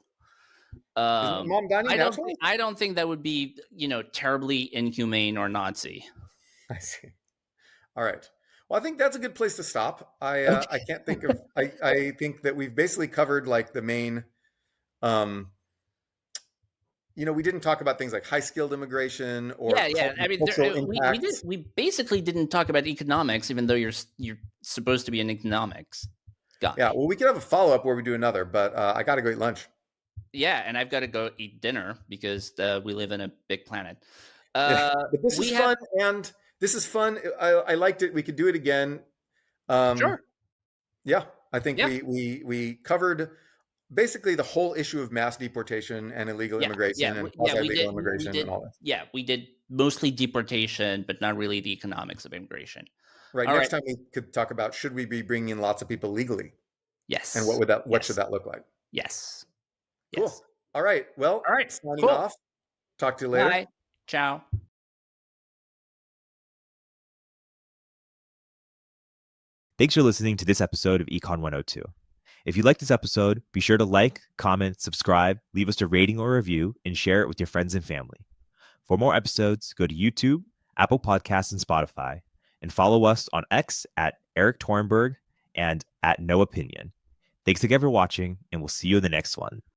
Is Mom Donnie naturalized? I don't think that would be, terribly inhumane or Nazi. I see. All right. Well, I think that's a good place to stop. I Okay. can't think of. I think that we've basically covered like the main. Um, we didn't talk about things like high skilled immigration or Yeah, yeah. I mean, cultural we impacts. we basically didn't talk about economics, even though you're supposed to be an economics Yeah. guy. Well, we could have a follow up where we do another, but I got to go eat lunch. Yeah, and I've got to go eat dinner because we live in a big planet. Yeah. But this is We have fun, and this is fun. I liked it. We could do it again. Um, sure. yeah. I think Yeah, we covered basically the whole issue of mass deportation and illegal immigration and yeah. quasi We legal did. We immigration and did. all that. Yeah, we did mostly deportation, but not really the economics of immigration. Right. All Next right. time we could talk about should we be bringing in lots of people legally, and Yes. what should Yes. that look like? Yes. Cool. Yes. All right. Well, All right. signing Cool. off. Talk to you later. Bye. Ciao. Thanks for listening to this episode of Econ 102. If you liked this episode, be sure to like, comment, subscribe, leave us a rating or review, and share it with your friends and family. For more episodes, go to YouTube, Apple Podcasts, and Spotify, and follow us on X at Eric Torenberg and at No Opinion. Thanks again for watching, and we'll see you in the next one.